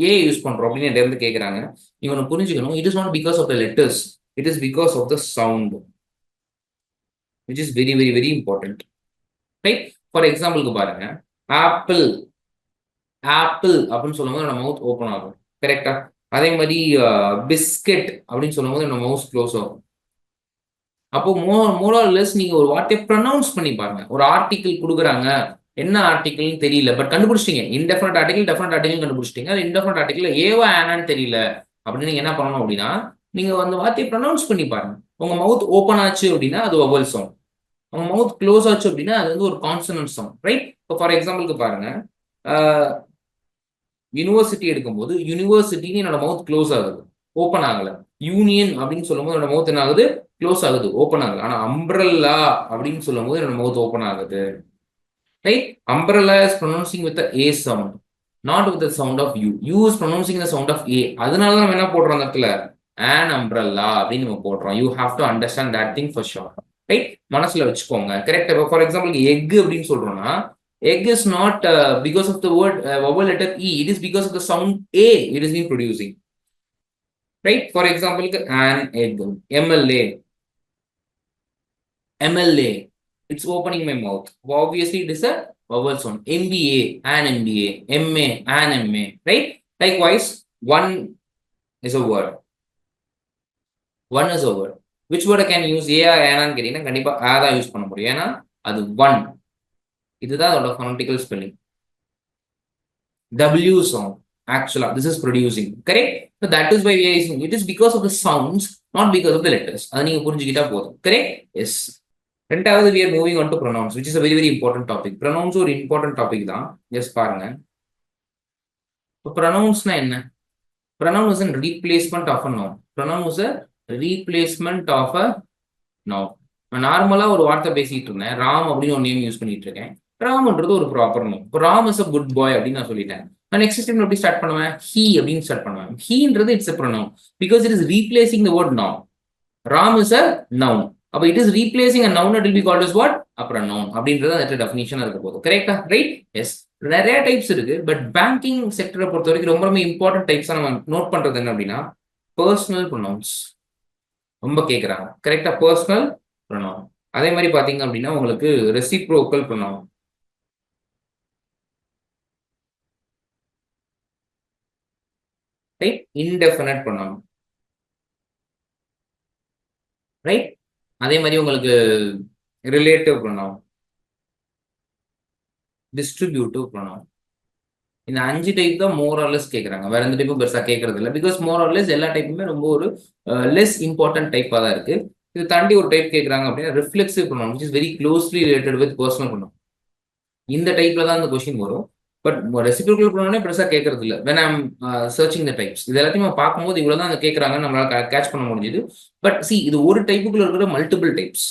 ஏ யூஸ் பண்றோம் அப்படின்னு என்கிட்ட இருந்து கேட்கறாங்க. இவனை புரிஞ்சுக்கணும், it is not because of the letters, it is because of the sound, which is very very very important. Right? For எக்ஸாம்பிளுக்கு பாருங்க, ஆப்பிள் ஆப்பிள் அப்படின்னு சொல்லும் போது நம்ம மவுத் ஓப்பன் ஆகும். கரெக்டா? அதே மாதிரி பிஸ்கெட் அப்படின்னு சொல்லும் போது நம்ம மவுத் க்ளோஸ் ஆகும். அப்போ மோரலெஸ் நீங்க ஒரு வார்த்தையை ப்ரொனவுன்ஸ் பண்ணி பாருங்க. ஒரு ஆர்டிகிள் கொடுக்குறாங்க, என்ன ஆர்டிகிள்னு தெரியல, பட் கண்டுபிடிச்சிட்டீங்க. இன்டெஃபினட் ஆர்டிகல், டெஃபினட் ஆர்டிகல் கண்டுபிடிச்சிட்டீங்க. அது இன்டெஃபினட் ஆர்டிகல் ஏவா ஆனான்னு தெரியல அப்படின்னு நீங்க என்ன பண்ணணும் அப்படின்னா நீங்க அந்த வார்த்தையை ப்ரொனவுன்ஸ் பண்ணி பாருங்க. உங்க மவுத் ஓப்பன் ஆச்சு அப்படின்னா அது வவல் சவுண்ட். உங்க மவுத் க்ளோஸ் ஆச்சு அப்படின்னா அது வந்து ஒரு கான்சனன்ட் சவுண்ட். ரைட்? இப்போ ஃபார் எக்ஸாம்பிளுக்கு பாருங்க, யூனிவர்சிட்டி எடுக்கும்போது யூனிவர்சிட்டின்னு என்னோட மவுத் க்ளோஸ் ஆகுது, ஓப்பன் ஆகல. யூனியன் அப்படின்னு சொல்லும் போது என்னோட மவுத் என்ன ஆகுது? க்ளோஸ் ஆகுது, ஓப்பன் ஆகல. ஆனா அம்ப்ரெல்லா அப்படின்னு சொல்லும் போது என்னோட மவுத் ஓப்பன் ஆகுது. Right? Umbrella is pronouncing with A sound, not with the sound of U. U is pronouncing the sound of A. அதனால நம்ம என்ன போடுறோம் அந்த இடத்துல? an umbrella அப்படின்னு நம்ம போடுறோம். You have to understand that thing for sure. Right? மனசுல வச்சுக்கோங்க. கரெக்ட்? ஃபார் எக்ஸாம்பிள் எக் அப்படின்னு சொல்றோம்னா egg is not because of the word vowel letter E. It is because of the sound A it is being producing. Right? For example, an egg. MLA. MLA. It's opening my mouth. Obviously, it is a vowel sound. MBA, an MBA. MA, an MA. Right? Likewise, one is a word. One is a word. Which word I can use? A or an கேட்டீங்கன்னா கண்டிப்பா a தான் use பண்ண முடியும். ஏன்னா அது one. இதுதான் அதோட phonetical spelling. W sound. Actually, this is producing. Correct? So that is why we are using it is because of the sounds, not because of the letters. அதை நீங்க புரிஞ்சுக்கிட்டா போதும். Correct? Yes. ரெண்டாவது we are moving on to pronouns, which is a very very important topic. Pronouns ஒரு important topic தான். Just பாருங்க. இப்போ pronounsனா என்ன? Pronoun is a replacement of a noun. Pronoun is a replacement of a noun. நான் நார்மலா ஒரு வார்த்தை பேசிட்டு இருந்தேன். ராம் அப்படின்னு ஒரு நேம் யூஸ் பண்ணிட்டு இருக்கேன். ராம்ன்றது ஒரு ப்ராப்பர் நோம். இப்போ ராம் இஸ் அ குட் பாய் அப்படின்னு நான் சொல்லிட்டேன். நான் நெக்ஸ்ட் ஸ்டெப் எப்படி ஸ்டார்ட் பண்ணுவேன்? ஹீ அப்படின்னு ஸ்டார்ட் பண்ணுவேன். ஹீன்றது it's a pronoun because it is replacing the word noun. Ram is a noun. அப்ப it is replacing a noun, it will be called as what? A pronoun. அப்படின்றது அந்த டெஃபினிஷனா இருக்க போகுது. கரெக்டா? ரைட்? எஸ். நிறைய types இருக்கு. But banking செக்டரை பொறுத்த வரைக்கும் ரொம்ப ரொம்ப இம்பார்ட்டன்ட் டைப்ஸா நம்ம நோட் பண்றது என்ன அப்படின்னா பர்சனல் ப்ரொனவுன்ஸ் ரொம்ப கேட்குறாங்க. கரெக்டா? Personal pronoun. அதே மாதிரி பாத்தீங்க அப்படின்னா உங்களுக்கு reciprocal pronoun. Right? Indefinite pronoun. Right? அதே மாதிரி உங்களுக்கு ரிலேட்டிவ் ப்ரொனவுன், டிஸ்ட்ரிபியூட்டிவ் ப்ரொனவுன். இந்த 5 டைப் தான் மோர் ஆர் லெஸ் கேட்குறாங்க. வேற எந்த டைப்பும் பெருசா கேட்கறது இல்லை. பிகாஸ் மோர் ஆர் லெஸ் எல்லா டைப்புமே ரொம்ப ஒரு லெஸ் இம்பார்ட்டன்ட் டைப்பாக தான் இருக்கு. இது தாண்டி ஒரு டைப் கேட்குறாங்க அப்படின்னா reflexive pronoun, which is very closely related with personal pronoun. இந்த டைப்ல தான் இந்த கொஸ்டின் வரும். பட் ரெசிப்ரோக்கல் ப்ரொனவுனே பெருசா கேட்கறது இல்லை. When I'm searching the types இது எல்லாத்தையும் பார்க்கும்போது இவ்வளோ தான் கேட்குறாங்கன்னு நம்மளால கேட்ச் பண்ண முடிஞ்சுது. பட் சி இது ஒரு டைப்புக்குள்ள இருக்கிற மல்டிபிள் டைப்ஸ்.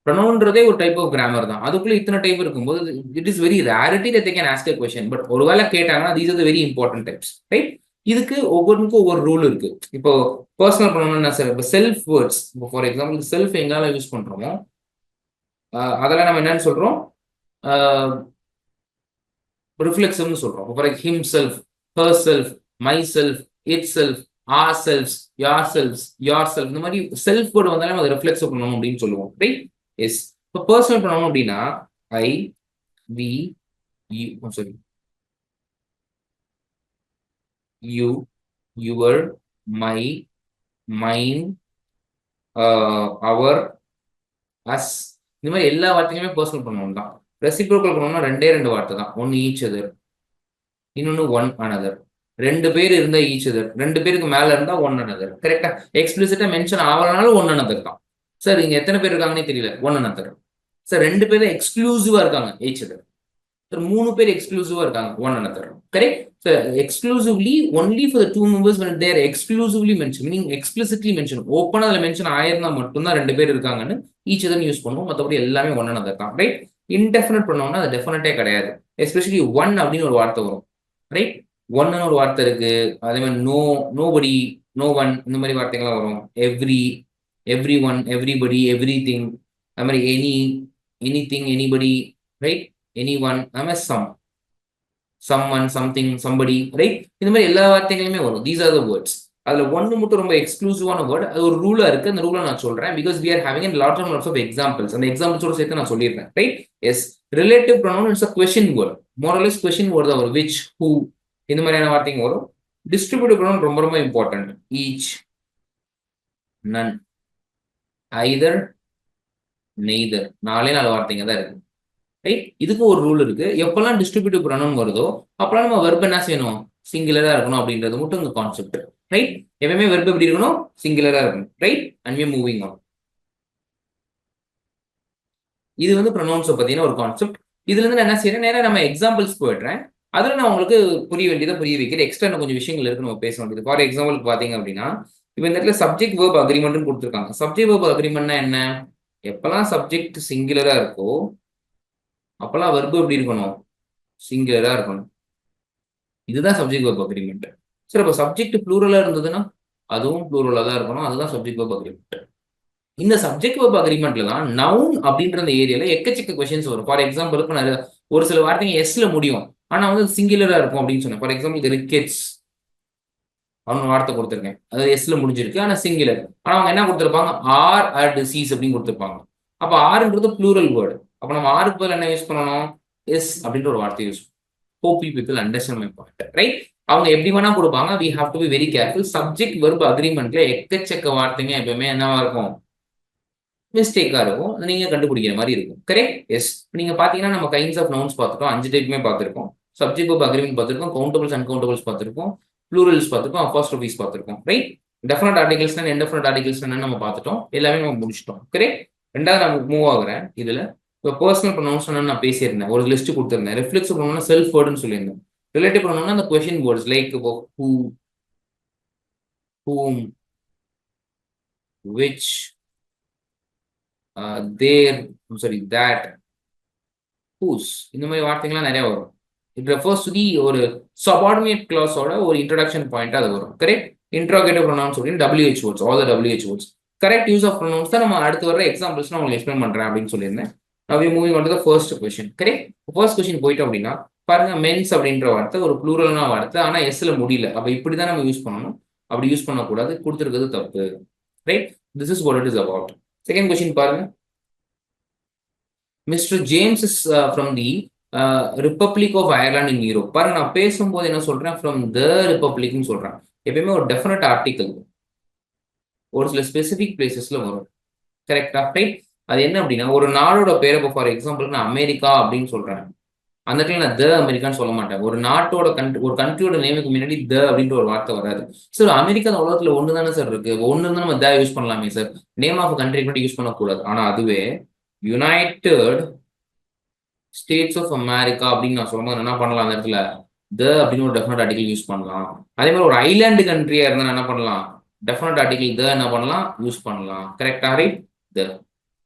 ப்ரொனவுன்றதே ஒரு டைப் ஆஃப் கிராமர் தான். அதுக்குள்ள இத்தனை டைப் இருக்கும்போது it is very rarity that they can ask a question. But ஒருவேளை கேட்டாங்கன்னா these are the very important types. Right? இதுக்கு ஒவ்வொன்றுக்கும் ஒவ்வொரு ரூல் இருக்கு. இப்போ பர்சனல் ப்ரொனவுன் என்ன சார்? இப்போ செல்ஃப் வேர்ட்ஸ். இப்போ ஃபார் எக்ஸாம்பிள் செல்ஃப் எங்கால யூஸ் பண்றோமோ அதெல்லாம் நம்ம என்னன்னு சொல்றோம்? ரிஃப்ளெக்சிவ்னு சொல்றோம். For himself, herself, myself, itself, ourselves, yourselves, yourself. இந்த மாதிரி செல்ஃப் வேர்டு வந்தாலும் அது ரிஃப்ளெக்சிவ் ப்ரொனவுன் அப்படின்னு சொல்லுவோம். ரைட்? எஸ். இப்போ பர்சனல் ப்ரொனவுன் அப்படின்னா I, we, you, sorry, you, your, my, mine, our, us. இந்த மாதிரி எல்லா வார்த்தையுமே பர்சனல் ப்ரொனவுன் தான். ரெசிப்ரோக்கல் ப்ரொனவுன்னா ரெண்டு வார்த்தை தான். ஒன்னு ஈச் அதர், இன்னொன்னு ஒன் அனதர். 2 பேர் இருந்தா ஈச் அதர், 2 பேருக்கு மேல இருந்தா ஒன் அனதர். கரெக்டா? எக்ஸ்பிளிசிட்டா மென்ஷன் ஆகலனாலும் ஒன் அனதர் தான். சார் இங்க எத்தனை பேர் இருக்காங்கன்னே தெரியல, ஒன் அனதர். சார் 2 பேர் எக்ஸ்க்ளூசிவா இருக்காங்க, ஈச் அதர். சார் 3 பேர் எக்ஸ்க்ளூசிவா இருக்காங்க, one another. Correct? Sir exclusively only for the 2 members when they are exclusively mentioned, meaning explicitly mentioned. ஓப்பனா அதுல மென்ஷன் ஆயிருந்தா மட்டும்தான் 2 பேர் இருக்காங்கன்னு ஈச் அதர் யூஸ் பண்ணுவோம். மற்றபடி எல்லாமே ஒன் அனதர் தான். ரைட்? இன்டெஃபினட் ப்ரொனவுன்னா அது டெஃபினட்டே கிடையாது. எஸ்பெஷலி ஒன் அப்படின்னு ஒரு வார்த்தை வரும். ரைட்? ஒன்னு ஒரு வார்த்தை இருக்கு. அதே மாதிரி நோ, நோபடி, நோ ஒன், இந்த மாதிரி வார்த்தைகள்லாம் வரும். Every, every one, everybody, every thing. அது மாதிரி any, any thing, anybody. Right? Any one, அது மாதிரி some, someone, something, somebody. Right? இந்த மாதிரி எல்லா வார்த்தைகளுமே வரும். These are the words. அதுல ஒன்னு மட்டும் ரொம்ப எக்ஸ்க்ளூசிவான வேர்ட். அது ஒரு ரூலா இருக்கு. அந்த ரூலை நான் சொல்றேன் because we are having a lot of examples. அந்த எக்ஸாம்பிள்ஸோட சேர்த்து நான் சொல்லிடுறேன். Right? Yes. Relative pronoun it's a question word. more or less question word தான் வரும். which, who, இந்த மாதிரியான வார்த்தைங்க வரும். டிஸ்ட்ரிபியூட்டிவ் ப்ரொனவுன் ரொம்ப ரொம்ப இம்பார்ட்டன்ட். ஈச், நன், ஐதர், நெய்தர். 4 வார்த்தைங்க தான் இருக்கு. ரைட்? இதுக்கு ஒரு ரூல் இருக்கு. எப்பெல்லாம் டிஸ்ட்ரிபியூட்டிவ் ப்ரொனவுன் வருதோ அப்பெல்லாம் நம்ம வெர்ப் என்ன செய்யணும்? சிங்குலரா இருக்கணும் அப்படின்றது மட்டும் இந்த கான்செப்ட். ரைட்? எப்பவுமே வெர்ப் எப்படி இருக்கணும்? சிங்குலரா இருக்கணும். Right? And we are moving on. இது வந்து ப்ரொனவுன்ஸை பத்தின ஒரு கான்செப்ட். இதுல இருந்து நான் என்ன செய்யறேன்? நேரா நம்ம எக்ஸாம்பிள்ஸ் போயிடுறேன். அதுல நான் உங்களுக்கு புரிய வேண்டியதை புரிய வைக்கிறேன். எக்ஸ்ட்ரா கொஞ்சம் விஷயங்கள் இருக்கு நம்ம பேச வேண்டியது. ஃபார் எக்ஸாம்பிள் பாத்தீங்க அப்படின்னா இப்போ இந்த இடத்துல சப்ஜெக்ட் வேர்ப் அக்ரிமெண்ட் கொடுத்துருக்காங்க. சப்ஜெக்ட் வேர்ப் அக்ரிமெண்ட்னா என்ன? எப்பெல்லாம் சப்ஜெக்ட் சிங்குலரா இருக்கோ அப்பெல்லாம் வெர்பு எப்படி இருக்கணும்? சிங்குலரா இருக்கணும். இதுதான் சப்ஜெக்ட் வேர்ப் அக்ரிமெண்ட். சார் அப்போ சப்ஜெக்ட் ப்ளூரலா இருந்ததுன்னா அதுவும் ப்ளூரலா தான் இருக்கணும். அதுதான் சப்ஜெக்ட் வெர்ப் அக்ரிமெண்ட். இந்த சப்ஜெக்ட் வெர்ப் அக்ரிமெண்ட்ல தான் நவுன் அப்படின்ற அந்த ஏரியால எக்கச்சக்க கொஸ்டின்ஸ் வரும். ஃபார் எக்ஸாம்பிளுக்கு நிறைய ஒரு சில வார்த்தைங்க எஸ்ல முடியும், ஆனா வந்து சிங்குலரா இருக்கும் அப்படின்னு சொன்னேன். ஃபார் எக்ஸாம்பிள் ரிக்கெட்ஸ் அவனு வார்த்தை கொடுத்துருக்கேன், அது எஸ்ல முடிஞ்சிருக்கு, ஆனா சிங்குலர். ஆனா அவங்க என்ன கொடுத்துருப்பாங்க, ஆர் அட் சீஸ் அப்படின்னு கொடுத்துருப்பாங்க. அப்ப ஆறுன்றது ப்ளூரல் வேர்டு. அப்ப நம்ம ஆருக்கு பதில் என்ன யூஸ் பண்ணணும், எஸ் அப்படின்ற ஒரு வார்த்தை use. hope you people understand my point, right? அவங்க எப்படி வேணா கொடுப்பாங்க, we have to be very careful. Subject verb அக்ரிமெண்ட்ல எக்கச்சக்க வார்த்தைங்க எப்பவுமே என்னவா இருக்கும், மிஸ்டேக்கா இருக்கும். நீங்க கண்டுபிடிக்கிற மாதிரி இருக்கும். கரெக்ட்? எஸ். நீங்க பாத்தீங்கன்னா நம்ம கைண்ட்ஸ் ஆஃப் நவுன்ஸ் பார்த்துட்டோம், 5 டைப்புமே பார்த்திருக்கோம். சப்ஜெக்ட் வெர்ப் அக்ரிமெண்ட் பார்த்திருக்கோம், கவுண்டபிள்ஸ் அன்கவுண்டபிள்ஸ் பார்த்திருக்கோம், ப்ளூரல்ஸ் பார்த்திருக்கோம், அப்பாஸ்ட்ரோஃபிஸ் பார்த்திருக்கோம். Right? Definite articles indefinite articles நம்ம பார்த்துட்டோம். எல்லாமே நம்ம முடிச்சிட்டோம். கரெக்ட்? ரெண்டாவது நான் மூவ் ஆகுறேன் இதுல. இப்போ பர்சனல் ப்ரொனவுன்ஸ் நான் பேசியிருந்தேன், ஒரு லிஸ்ட் கொடுத்திருந்தேன். ரிஃப்ளெக்ஸ் ப்ரொனவுன் செல்ஃப் வேர்டுன்னு சொல்லியிருந்தேன். ரிலேட்டிவ் ப்ரொனவுன் அந்த question words like who, whom, which, there, sorry, that, whose, இந்த மாதிரி வார்த்தைகள்லாம் நிறைய வரும். இட் ரெஃபர்ஸ் டு தி ஒரு சபார்டினேட் கிளாஸோட ஒரு இன்ட்ரோடக்ஷன் பாயிண்ட் அது வரும். கரெக்ட்? இன்ட்ரோகேட்டிவ் ப்ரொனவுன்ஸ் அப்படின்னு WH words, all the WH words. Correct use of pronouns தான் நம்ம அடுத்து வர எக்ஸாம்பிள்ஸ் நான் உங்களுக்கு எக்ஸ்பிளைன் பண்றேன் அப்படின்னு சொல்லியிருந்தேன். Now we moving on to the first question. Correct? First question போயிட்டோம் அப்படின்னா பாருங்க, மென்ஸ் அப்படின்ற வார்த்தை ஒரு ப்ளூரல்னா வார்த்தை, ஆனா எஸ்ல முடியல. அப்ப இப்படிதான் நம்ம யூஸ் பண்ணணும், அப்படி யூஸ் பண்ணக்கூடாது, கொடுத்துருக்கிறது தப்பு. Right? This is what it is about. Second question பாருங்க, mister James is from the Republic of Ireland in Europe. பாருங்க, நான் பேசும்போது என்ன சொல்றேன், ஃப்ரம் த ரிப்பப்ளிக்னு சொல்றேன். எப்பயுமே ஒரு டெஃபினட் ஆர்டிகல் ஒரு சில ஸ்பெசிபிக் பிளேசஸ்ல வரும். கரெக்டா? ரைட்? அது என்ன அப்படின்னா, ஒரு நாடோட பேரை இப்போ ஃபார் எக்ஸாம்பிள் நான் அமெரிக்கா அப்படின்னு சொல்றேன், அந்த இடத்துல நான் த அமெரிக்கான்னு சொல்ல மாட்டேன். ஒரு நாட்டோட ஒரு கண்ட்ரியோட நேமுக்கு முன்னாடி த அப்படின்ற ஒரு வார்த்தை வராது. சார் அமெரிக்கா அந்த உலகத்துல ஒன்று தானே சார் இருக்கு, ஒன்று இருந்தா நம்ம த யூஸ் பண்ணலாமே சார், நேம் ஆஃப் கண்ட்ரி கூட யூஸ் பண்ணக்கூடாது. ஆனா அதுவே யுனைடெட் ஸ்டேட்ஸ் ஆஃப் அமெரிக்கா அப்படின்னு நான் சொல்லும்போது என்ன பண்ணலாம், அந்த இடத்துல த அப்படின்னு ஒரு டெஃபினட் ஆர்டிகல் யூஸ் பண்ணலாம். அதே மாதிரி ஒரு ஐலாண்டு கண்ட்ரியா இருந்தா என்ன பண்ணலாம், டெஃபினட் ஆர்டிகல் த என்ன பண்ணலாம், யூஸ் பண்ணலாம். கரெக்டா? ரைட்? த.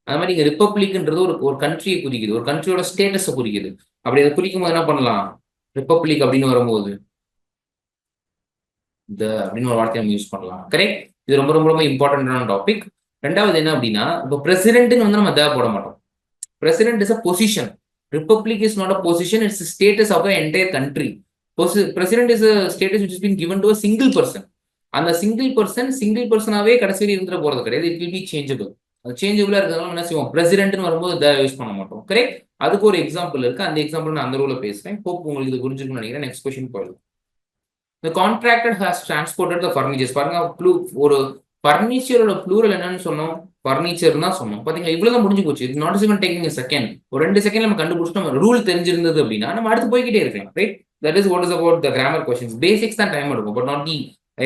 அது மாதிரி இங்க ரிப்பப்ளிக்ன்றது ஒரு கண்ட்ரியை குறிக்குது, ஒரு கண்ட்ரியோட ஸ்டேட்டஸை குறிக்குது. அப்படி அதை குறிக்கும் போது என்ன பண்ணலாம், ரிப்பப்ளிக் அப்படின்னு வரும்போது த அப்படின்னு ஒரு வார்த்தையை நம்ம யூஸ் பண்ணலாம். கரெக்ட்? இது ரொம்ப ரொம்ப ரொம்ப இம்பார்ட்டன்டான டாபிக். ரெண்டாவது என்ன அப்படின்னா, இப்போ பிரசிடென்ட்னு வந்து நம்ம த போட மாட்டோம். President is a position. Republic is not a position, it's a status of the entire country. President is a status which has been given to a single person. அந்த சிங்கிள் பர்சனாவே கடைசியில் இருந்துட போறது கிடையாது. It will be changeable. அது சேஞ்சபிளா இருக்கிறதுனால என்ன செய்வோம், பிரசிடென்ட்னு வரும்போது த யூஸ் பண்ண மாட்டோம். கரெக்ட்? அதுக்கு ஒரு எக்ஸாம்பிள் இருக்கு, அந்த எக்ஸாம்பிள் நான் அந்த ரூல பேசுறேன். ஹோப் உங்களுக்கு இது புரிஞ்சுக்கணும்னு நினைக்கிறேன். நெக்ஸ்ட் கொஸ்டின் போயிடும். The contractor has transported the furnitures. பாருங்க, ஒரு ஃபர்னிச்சரோட ப்ளூரல் என்னன்னு சொன்னோம், ஃபர்னிச்சர் தான் சொன்னோம். பாத்தீங்களா, இவ்வளவுதான் முடிஞ்சு போச்சு. It's not even taking a second. ஒரு 2 செகண்ட்ல நம்ம கண்டுபிடிச்சிட்டோம். நம்ம ரூல் தெரிஞ்சிருந்தது அப்படின்னா நம்ம அடுத்து போய்கிட்டே இருக்கலாம். Right? That is what is about the grammar questions. Basics தான் டைம் எடுக்கும், but not the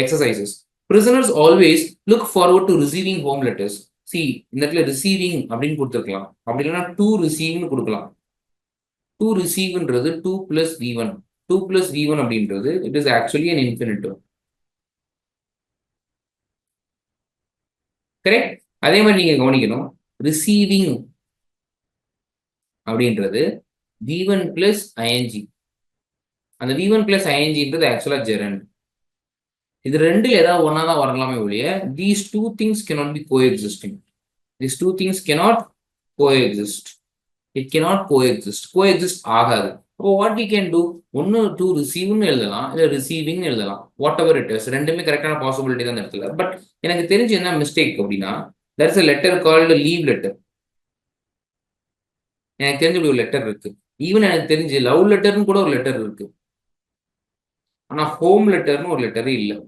exercises. Prisoners always look forward to receiving home letters. See, இந்த இடத்துல ரிசீவிங் அப்படின்னு கொடுத்துருக்கலாம், அப்படி இல்லைன்னா டு ரிசீவ்னு கொடுக்கலாம். To ரிசீவ்ன்றது 2 plus V1. 2 plus V1 அப்படின்றது it is actually an infinitive. Correct? அதே மாதிரி நீங்க கவனிக்கணும், ரிசீவிங் அப்படின்றது V1 plus ING. அந்த V1 plus INGன்றது ஆக்சுவலா ஜெரண்ட். இது ரெண்டுல ஏதாவது ஒன்னா தான் வரலாமே ஒழிய these two things cannot be coexisting. These two things cannot coexist. It cannot coexist. Coexist ஆகாது. அப்போ வாட் வி கேன் டூ, ஒன்னு டு ரிசீவ்னு எழுதலாம், இல்லை ரிசீவிங்னு எழுதலாம். வாட் எவர் இட் இஸ், ரெண்டுமே கரெக்டான பாசிபிலிட்டி தான் இடத்துல. பட் எனக்கு தெரிஞ்சு என்ன மிஸ்டேக் அப்படின்னா, there is a letter called leave letter. எனக்கு தெரிஞ்ச ஒரு லெட்டர் இருக்கு. ஈவன் எனக்கு தெரிஞ்சு லவ் லெட்டர்னு கூட ஒரு லெட்டர் இருக்கு, ஆனா ஹோம் லெட்டர்னு ஒரு லெட்டரே இல்லை.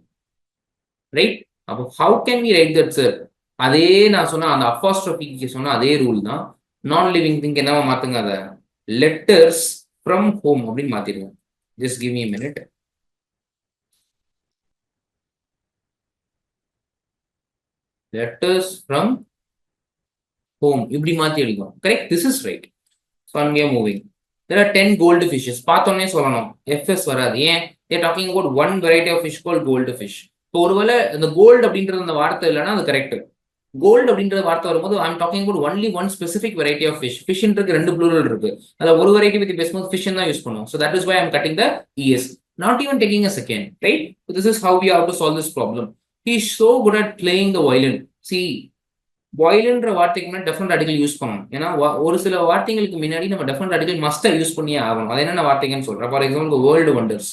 ரைட்? அப்போ how can we write that sir? அதே நான் சொன்ன அந்த அப்பாஸ்ட்ரோஃபிக்கு சொன்ன அதே ரூல் தான். நான் லிவிங் திங்க் என்னவா மாத்துங்க, அதை லெட்டர்ஸ் ஃப்ரம் ஹோம் அப்படின்னு மாத்திருங்க. Just give me a minute. Letters from home இப்படி மாத்தி எழுதுவோம். Correct? This is right. So அங்கே moving. There are 10 gold fishes. பார்த்தோன்னே சொல்லணும், FS வராது. ஏன்? They are talking about one variety of fish called gold fish. இப்போ ஒருவேளை இந்த கோல்டு அப்படின்றது அந்த வார்த்தை இல்லைன்னா அது கரெக்ட். கோல்டு அப்படின்ற வார்த்தை வரும்போது I am talking about only one specific variety of fish. ஃபிஷ்ன்றது 2 ப்ளூரல் இருக்கு, அதில் ஒரு வெரைட்டி பத்தி பேசும்போது ஃபிஷ் தான் யூஸ் பண்ணுவோம். So that is why I am cutting the ES, not even taking a second. Right? This is how we have to solve this problem. he is so good at playing the violin. See, வயலின்ற வார்த்தைக்கு முன்னாடி different article use பண்ணணும். ஏன்னா ஒரு சில வார்த்தைகளுக்கு முன்னாடி நம்ம டெஃபரண்ட் ஆர்டிகல் மஸ்டா யூஸ் பண்ணியே ஆகணும். அது என்னென்ன வார்த்தைங்கன்னு சொல்றேன். For example world wonders.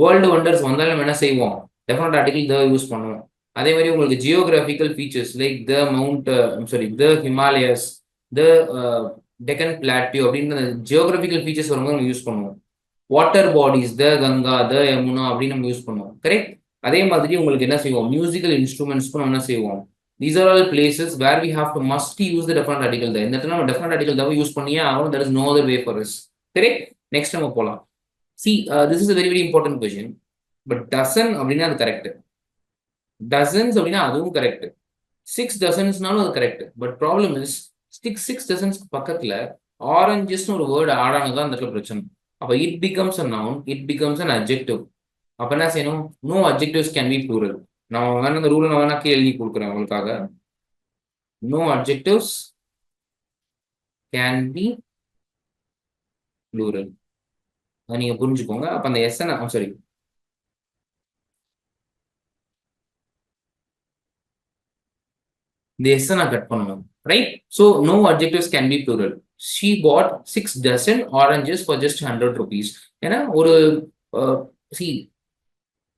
World wonders வந்தாலும் நம்ம என்ன செய்வோம், டெஃபரண்ட் ஆர்டிகல் த யூஸ் பண்ணுவோம். அதே மாதிரி உங்களுக்கு geographical features like the mount the Himalayas, the Deccan plateau அப்படின்ற ஜியோகிராபிக்கல் ஃபீச்சர்ஸ் வரும்போது நம்ம யூஸ் பண்ணுவோம். Water bodies, the Ganga, the Yamuna அப்படின்னு நம்ம யூஸ் பண்ணுவோம். கரெக்ட். அதே மாதிரி உங்களுக்கு என்ன செய்வோம், மியூசிக்கல் இன்ஸ்ட்ருமெண்ட்ஸ்க்கும் நம்ம என்ன செய்வோம். These are all places where we have to must use the definite article there. இந்த இடத்துல நம்ம definite article தான் யூஸ் பண்ணியே ஆகணும். There is no other way for us. Correct? Next நம்ம போலாம். See, this is a very very important question. But dozen அப்படின்னா அது கரெக்ட். Dozens அப்படின்னா அதுவும் கரெக்ட். 6 dozensனாலும் அது correct. But problem is 6 dozens பக்கத்துல ஆரஞ்சஸ்னு ஒரு வேர்டு ஆட் ஆனதான் அந்த இடத்துல பிரச்சனை. அப்ப it becomes a noun, it becomes an adjective. அப்ப என்ன செய்யணும், no adjectives can be plural. நான் வேணா இந்த ரூலை நான் வேணா கீழே எழுதி கொடுக்குறேன் உங்களுக்காக. No adjectives can be plural. அதை நீங்க புரிஞ்சுக்கோங்க. அப்ப அந்த எஸ் சாரி, இந்த எஸ் நான் கட் பண்ணணும். Right. So no adjectives can be plural. She bought 6 dozen oranges for just 100 rupees. ஏன்னா ஒரு see,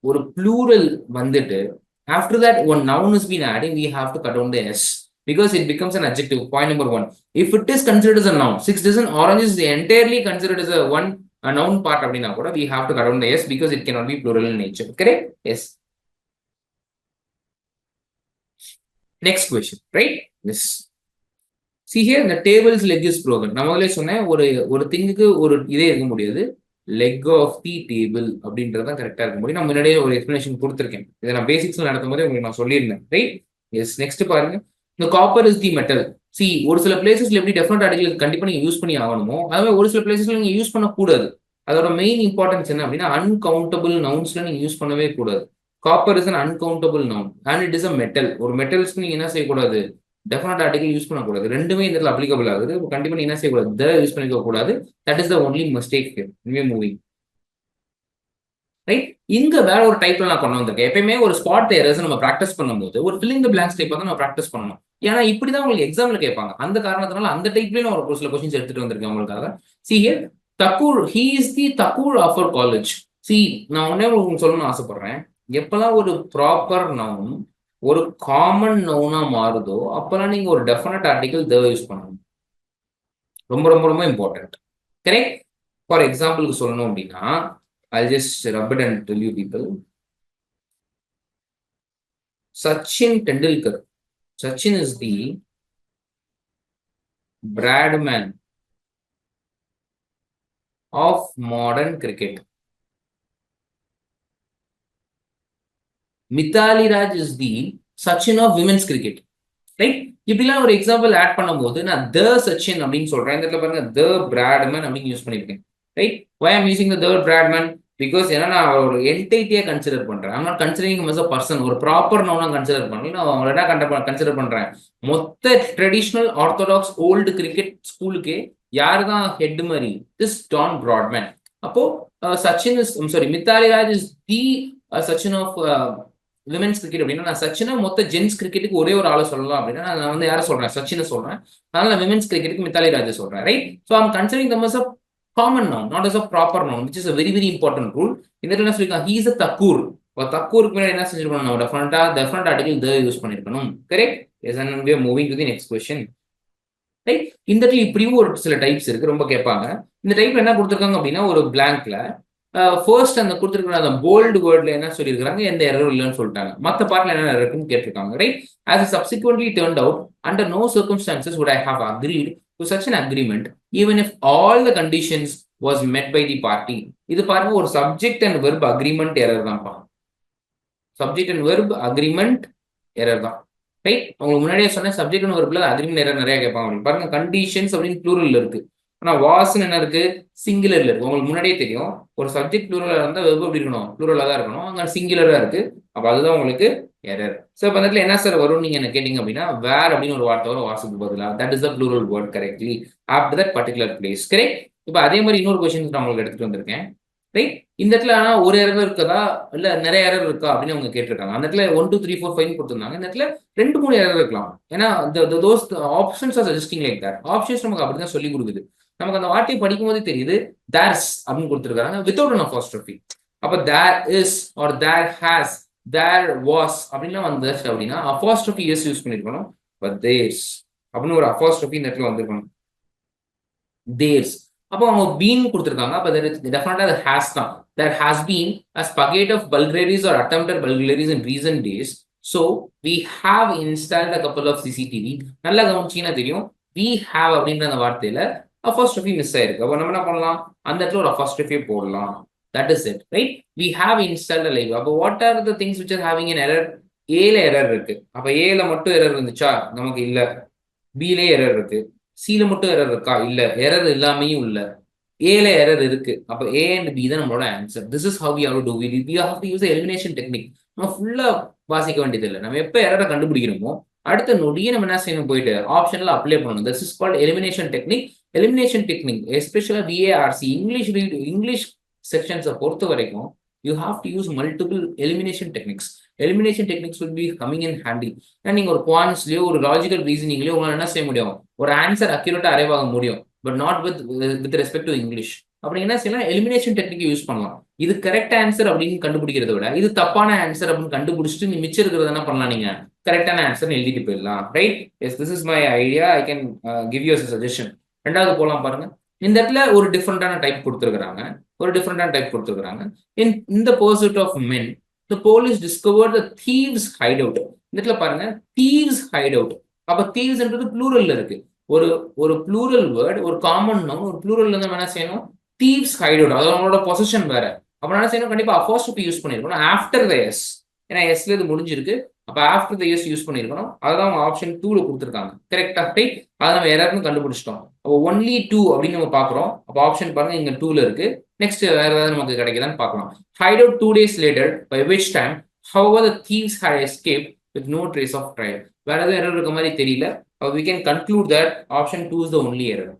ஒரு plural வந்துட்டு after that one noun has been added, we have to cut down the s because it becomes an adjective. Point number 1. If it is considered as a noun, 6 dozen oranges is entirely considered as a noun part அப்படின்னா கூட we have to cut down the s because it cannot be plural in nature. Correct? Yes. Next question. Right? Yes. See here, the table's leg is broken. நான் முதல்ல சொன்னேன் ஒரு திங்குக்கு ஒரு இதே இருக்க முடியாது. லெக் ஆஃப் தி டேபிள் அப்படின்றதான் கரெக்டா இருக்க முடியும். நான் முன்னாடியே ஒரு எக்ஸ்பிளேஷன் கொடுத்துருக்கேன். இதை நான் பேசிக்ஸ்ல நடத்தும் போது உங்களுக்கு நான் சொல்லியிருந்தேன். ரைட். எஸ். நெக்ஸ்ட் பாருங்க. இந்த copper is the metal. C, ஒரு சில பிளேசஸ்ல எப்படி டெஃபரண்ட் ஆர்டிகல் கண்டிப்பா நீங்க யூஸ் பண்ணி ஆகணுமோ, அதுவே ஒரு சில பிளேசஸ்ல நீங்க யூஸ் பண்ணக்கூடாது. அதோட மெயின் இம்பார்ட்டன்ஸ் என்ன அப்படின்னா, அன்கவுண்டபிள் நவுன்ஸ்ல நீங்க யூஸ் பண்ணவே கூடாது. Copper is an uncountable noun and it is a metal. ஒரு மெட்டல்ஸ்க்கு நீங்க என்ன செய்யக்கூடாது, டெஃபரண்ட் ஆர்டிகல் யூஸ் பண்ணக்கூடாது. ரெண்டுமே இந்த இடத்துல அப்ளிகபிள் ஆகுது. கண்டிப்பா நீங்க என்ன செய்யக்கூடாது, த யூஸ் பண்ணிக்க கூடாது. That is the only mistake here moving. Right. இங்க வேற ஒரு டைப்ல நான் கொண்டு வந்திருக்கேன். எப்பயுமே ஒரு ஸ்பாட் எரர்ஸ் நம்ம பிராக்டிஸ் பண்ணும்போது ஒரு ஃபில்லிங் த பிளாங்க்ஸ் டைப் தான் நம்ம பிராக்டிஸ் பண்ணணும். ஏன்னா இப்படிதான் உங்களுக்கு எக்ஸாம்ல கேட்பாங்க. அந்த காரணத்தினால அந்த டைப்லயே நான் ஒரு சில கொஸ்டின்ஸ் எடுத்துட்டு வந்திருக்கேன் உங்களுக்காக. See here, Thakur, he is the Thakur of our college. See, நான் ஒன்னே உங்களுக்கு சொல்லணும்னு ஆசைப்படுறேன். எப்பெல்லாம் ஒரு ப்ராப்பர் நவுன் ஒரு காமன் நவுனா மாறுதோ அப்பெல்லாம் நீங்க ஒரு டெஃபினட் ஆர்டிகல் த யூஸ் பண்ணணும். ரொம்ப ரொம்ப ரொம்ப இம்பார்ட்டன்ட். கரெக்ட். ஃபார் எக்ஸாம்பிளுக்கு சொல்லணும் அப்படின்னா, I'll just rub it and tell you people. Sachin Tendulkar. Sachin is the Bradman of modern cricket. Mithali Raj is the Sachin of women's cricket. Right. இப்படிலாம் ஒரு example add பண்ணும்போது நான் த சச்சின் அப்படின்னு சொல்றேன். இந்த இடத்துல பாருங்க, த பிராட்மேன் அப்படின்னு யூஸ் பண்ணிருக்கேன். Right. Why I'm using the Bradman? Because ஏன்னா நான் ஒரு என்டைட்டியா கன்சிடர் பண்றேன். I'm not considering him as a person. ஒரு ப்ராப்பர் நவுனா கன்சிடர் பண்ணி நான் அவங்களை என்ன கன்சிடர் பண்றேன், மொத்த ட்ரெடிஷனல் ஆர்த்தோடாக்ஸ் ஓல்டு கிரிக்கெட் ஸ்கூலுக்கே யாரு தான் ஹெட் மாதிரி, திஸ் டான் பிராட்மேன். அப்போ Sachin is sorry Mithali Raj is the Sachin of women's cricket அப்படின்னா, நான் சச்சினை மொத்த ஜென்ஸ் கிரிக்கெட்டுக்கு ஒரே ஒரு ஆளை சொல்லலாம் அப்படின்னா நான் வந்து யாரை சொல்றேன், சச்சினை சொல்றேன். அதனால நான் விமென்ஸ் கிரிக்கெட்டுக்கு மித்தாலி ராஜை சொல்றேன். Right. So I'm considering them as a common noun, not as a proper noun, which is a very very important rule. இந்த இடத்துல என்ன சொல்லிருக்காங்க, he is a தக்கூர். தக்கூருக்கு முன்னாடி என்ன செஞ்சிருக்கணும், டெஃபரண்ட் ஆர்டிகல் த யூஸ் பண்ணிருக்கணும். Correct. Yes. And we are moving to the next question. Right. இந்த இடத்துல இப்படியும் ஒரு சில டைப்ஸ் இருக்கு, ரொம்ப கேட்பாங்க. இந்த டைப்ல என்ன கொடுத்துருக்காங்க அப்படின்னா, ஒரு பிளாங்க்ல ஃபர்ஸ்ட் அந்த கொடுத்துருக்கிற அந்த போல்டு வேர்ட்ல என்ன சொல்லியிருக்காங்க, எந்த எரரும் இல்லைன்னு சொல்லிட்டாங்க. மற்ற பார்ட்ல என்ன இருக்குன்னு கேட்டிருக்காங்க. Right. as it subsequently turned out, under no circumstances would I have agreed to such an agreement even if all the conditions was met by the party. இது பாருங்க, ஒரு subject and verb agreement error தான்ப்பா. Subject and verb agreement error தான். Right. உங்களுக்கு முன்னாடியே சொன்ன subject and வெர்ப்ல agreement error நிறைய கேட்பாங்க. பாருங்க, கண்டிஷன்ஸ் அப்படின்னு ப்ளூரல்ல இருக்கு. ஆனா வாஸ்ன்னு என்ன இருக்கு, சிங்குலர்ல இருக்கு. உங்களுக்கு முன்னாடியே தெரியும், ஒரு சப்ஜெக்ட் ப்ளூரலா இருந்தா வெர்ப் எப்படி இருக்கணும், ப்ளூரலா தான் இருக்கணும். அங்க சிங்குலரா இருக்கு. அப்ப அதுதான் உங்களுக்கு எரர். ஸோ இப்போ இடத்துல என்ன சார் வரும் நீங்க என்ன கேட்டீங்க அப்படின்னா, வேர் அப்படின்னு ஒரு வார்த்தை வரும் வாசுக்கு பதிலாக. That is the plural word correctly after that particular place. Correct. இப்போ அதே மாதிரி இன்னொரு கொஸ்டின் நான் உங்களுக்கு எடுத்துட்டு வந்திருக்கேன். ரைட். இந்த இடத்துல ஆனா ஒரு எரர் இருக்கதா இல்ல நிறைய எரர் இருக்கா அப்படின்னு அவங்க கேட்டிருக்காங்க. அந்த இடத்துல 1 2 3 4 5 கொடுத்திருந்தாங்க. இந்த இடத்துல 2 3 எரர் இருக்கலாம். ஏன்னா those options are suggesting like that. Options நமக்கு அப்படிதான் சொல்லி கொடுக்குது. நமக்கு அந்த வார்த்தையை படிக்கும் போதே தெரியுது தேர்ஸ் அப்படின்னு கொடுத்துருக்காங்க வித்தவுட் அன் அபாஸ்ட்ரோபி. அப்ப there is or there has there was அப்படின்லாம் வந்துச்சு அப்படின்னா அபாஸ்ட்ரோபி எஸ் யூஸ் பண்ணிருக்கணும். பட் தேர்ஸ் அப்படின்னு ஒரு அபாஸ்ட்ரோபி இந்த இடத்துல வந்திருக்கணும். தேர்ஸ். அப்போ அவங்க பீன் கொடுத்துருக்காங்க. அப்போ டெஃபினட்டா அது ஹேஸ் தான். There has been a spate of burglaries or attempted burglaries in recent days. So we have installed a couple of CCTV. நல்லா கவனிச்சீங்கன்னா தெரியும் we have அப்படின்ற அந்த வார்த்தையில apostrophe மிஸ் ஆயிருக்கு. அப்போ நம்ம என்ன பண்ணலாம், அந்த இடத்துல ஒரு apostrophe போடலாம். That is it, right? We have installed a live. அப்போ what are the things which are having an error? A ல எரர் இருக்கு. அப்போ A ல மட்டும் எரர் இருந்துச்சா? நமக்கு இல்ல. B ல எரர் இருக்கு. C ல மட்டும் எரர் இருக்கா? இல்ல. எரர் இல்லாமையும் இல்ல. ஏல எரர் இருக்கு. அப்ப ஏ அண்ட் பி தான் நம்மளோட answer. This is how we have to do it. We have to use elimination technique. நம்ம ஃபுல்லா வாசிக்க வேண்டியது இல்லை. நம்ம எப்ப எரரை கண்டுபிடிக்கிறோமோ அடுத்த நொடியே நம்ம என்ன செய்யணும், போயிட்டு ஆப்ஷன்ல அப்ளை பண்ணணும். This is called elimination technique. Elimination technique எஸ்பெஷலா VARC இங்கிலீஷ் செக்ஷன்ஸை பொறுத்த வரைக்கும் you have to use multiple elimination techniques. Elimination techniques will be coming in handy. ஏன்னா நீங்க ஒரு குவான்ஸ்லயோ ஒரு லாஜிக்கல் ரீசனிங்லயோ உங்களால என்ன செய்ய முடியும், ஒரு ஆன்சர் அக்யூரேட்டா அரைவ் ஆக முடியும். But not with respect to English. அப்படி என்ன செய்யலாம், எலிமினேஷன் டெக்னிக் யூஸ் பண்ணலாம். இது கரெக்ட் ஆன்சர் அப்படின்னு கண்டுபிடிக்கிறத விட இது தப்பான ஆன்சர் அப்படின்னு கண்டுபிடிச்சிட்டு நீ மிச்சம் இருக்கிறது என்ன பண்ணலாம், நீங்க கரெக்டான ஆன்சர் எழுதிட்டு போயிடலாம். Right. Yes, this is my idea. I can give you suggestion. ரெண்டாவது போலாம் பாருங்க. இந்த இடத்துல ஒரு டிஃப்ரெண்டான டைப் கொடுத்துருக்காங்க. In the pursuit of men, the police discovered the thieves hideout. இந்த இடத்துல பாருங்க, thieves hideout. அப்ப thieves என்றது ப்ளூரல்ல இருக்கு. ஒரு ப்ளூரல் வேர்ட், ஒரு காமன் நவுன், ஒரு ப்ளூரல்ல இருந்து என்ன செய்யணும், thieves hideout. அது அவங்களோட பொசிஷன் வேற. அப்ப என்ன செய்யணும், கண்டிப்பா apostrophe யூஸ் பண்ணிருக்கணும் ஆஃப்டர் த எஸ். ஏன்னா எஸ்ல இது முடிஞ்சிருக்கு. அப்ப ஆஃப்டர் த எஸ் யூஸ் பண்ணிருக்கணும். அதான் அவங்க ஆப்ஷன் 2ல கொடுத்துருக்காங்க. கரெக்டா? ரைட். அதை நம்ம எரர்னு கண்டுபிடிச்சிட்டோம். அப்போ ஒன்லி 2 அப்படின்னு நம்ம பாக்குறோம். அப்போ ஆப்ஷன் பாருங்க, இங்க 2ல இருக்கு. நெக்ஸ்ட் வேற ஏதாவது நமக்கு கிடைக்குதான்னு பார்க்கலாம். Hideout 2 days later, by which time, however, the thieves had escaped with no trace of trial. வேற எதுவும் எரர் இருக்க மாதிரி தெரியல. We can conclude that option 2 is the only error.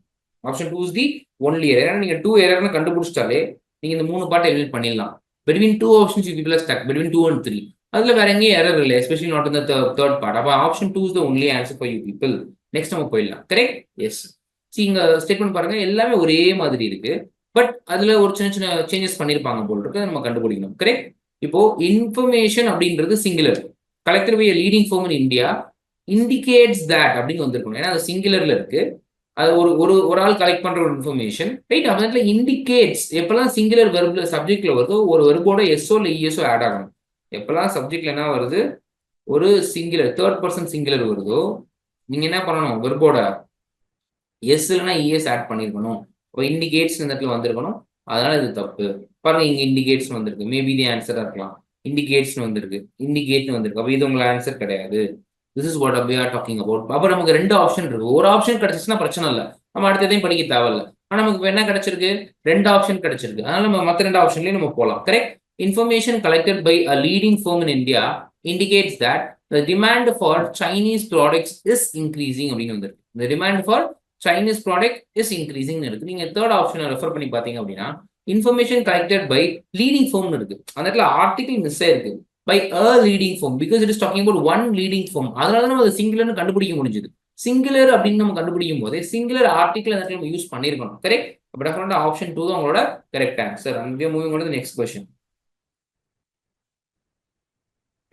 Option 2 is the only error. ஏன்னா நீங்க 2 எரர்னு கண்டுபிடிச்சிட்டாலே நீங்க இந்த 3 part eliminate பண்ணிடலாம். Between 2 options you people are stuck. Between 2 and 3. அதுல வேற எங்கேயும் எரர் இல்லை, especially not in the third part. அப்ப option 2 is the only answer for you people. Next நம்ம போயிடலாம். கரெக்ட்? எஸ். இங்க ஸ்டேட்மெண்ட் பாருங்க, எல்லாமே ஒரே மாதிரி இருக்கு. பட் அதுல ஒரு சின்ன சின்ன சேஞ்சஸ் பண்ணிருப்பாங்க போல் இருக்கு, நம்ம கண்டுபிடிக்கணும். கரெக்ட். இப்போ இன்ஃபர்மேஷன் அப்படின்றது singular. Collected by leading firm in India indicates that அப்படின்னு வந்திருக்கணும். ஏன்னா அது சிங்குலர்ல இருக்கு. அது ஒரு ஆள் கலெக்ட் பண்ற ஒரு இன்ஃபர்மேஷன். ரைட். அந்த இண்டிகேட்ஸ் எப்பெல்லாம் சிங்குலர் வெர்ப்ல சப்ஜெக்ட்ல வருதோ ஒரு வெர்போட எஸ்ஓ இல்ல இஎஸ்ஓ ஆட் ஆகணும். எப்பெல்லாம் சப்ஜெக்ட்ல என்ன வருது, ஒரு சிங்குலர் தேர்ட் பர்சன் சிங்குலர் வருதோ நீங்க என்ன பண்ணணும், வெர்போட எஸ் இல்லைன்னா இஎஸ் ஆட் பண்ணிருக்கணும். இப்போ இண்டிகேட்ஸ் இந்த இடத்துல வந்திருக்கணும். அதனால இது தப்பு. பாருங்க, இங்க இண்டிகேட்ஸ் வந்திருக்கு. மேபி தி ஆன்சரா இருக்கலாம். இண்டிகேட்ஸ் வந்திருக்கு, இண்டிகேட் வந்திருக்கு. அப்ப இது உங்க ஆன்சர் கிடையாது. This is what we are talking about. அப்ப நமக்கு 2 ஆப்ஷன் இருக்கு. ஒரு ஆப்ஷன் கிடைச்சிச்சுன்னா பிரச்சனை இல்லை, நம்ம அடுத்ததையும் படிக்க தேவையில்ல. ஆனா நமக்கு என்ன கிடைச்சிருக்கு, 2 ஆப்ஷன் கிடைச்சிருக்கு. அதனால நம்ம மற்ற 2 ஆப்ஷன்லயும் நம்ம போலாம். Correct. Information collected by a leading firm in India indicates that the demand for Chinese products is increasing அப்படின்னு வந்திருக்கு. The demand for Chinese product is increasing இருக்கு. நீங்க தேர்ட் ஆப்ஷனை ரெஃபர் பண்ணி பாத்தீங்க அப்படின்னா information collected by leading firm இருக்கு. அந்த இடத்துல ஆர்டிகல் மிஸ் ஆயிருக்கு. By a leading firm, because it is talking about one leading firm. அதனால நம்ம அது சிங்குலர்னு கண்டுபிடிக்க முடிஞ்சது. சிங்குலர் அப்படின்னு நம்ம கண்டுபிடிக்கும் போதே சிங்குலர் ஆர்டிகல் அந்த இடத்துல நம்ம யூஸ் பண்ணிருக்கணும். கரெக்ட். அப்ப டெஃபினட்டா ஆப்ஷன் 2 தான் உங்களோட கரெக்ட் ஆன்சர். அங்கே moving on to the next question.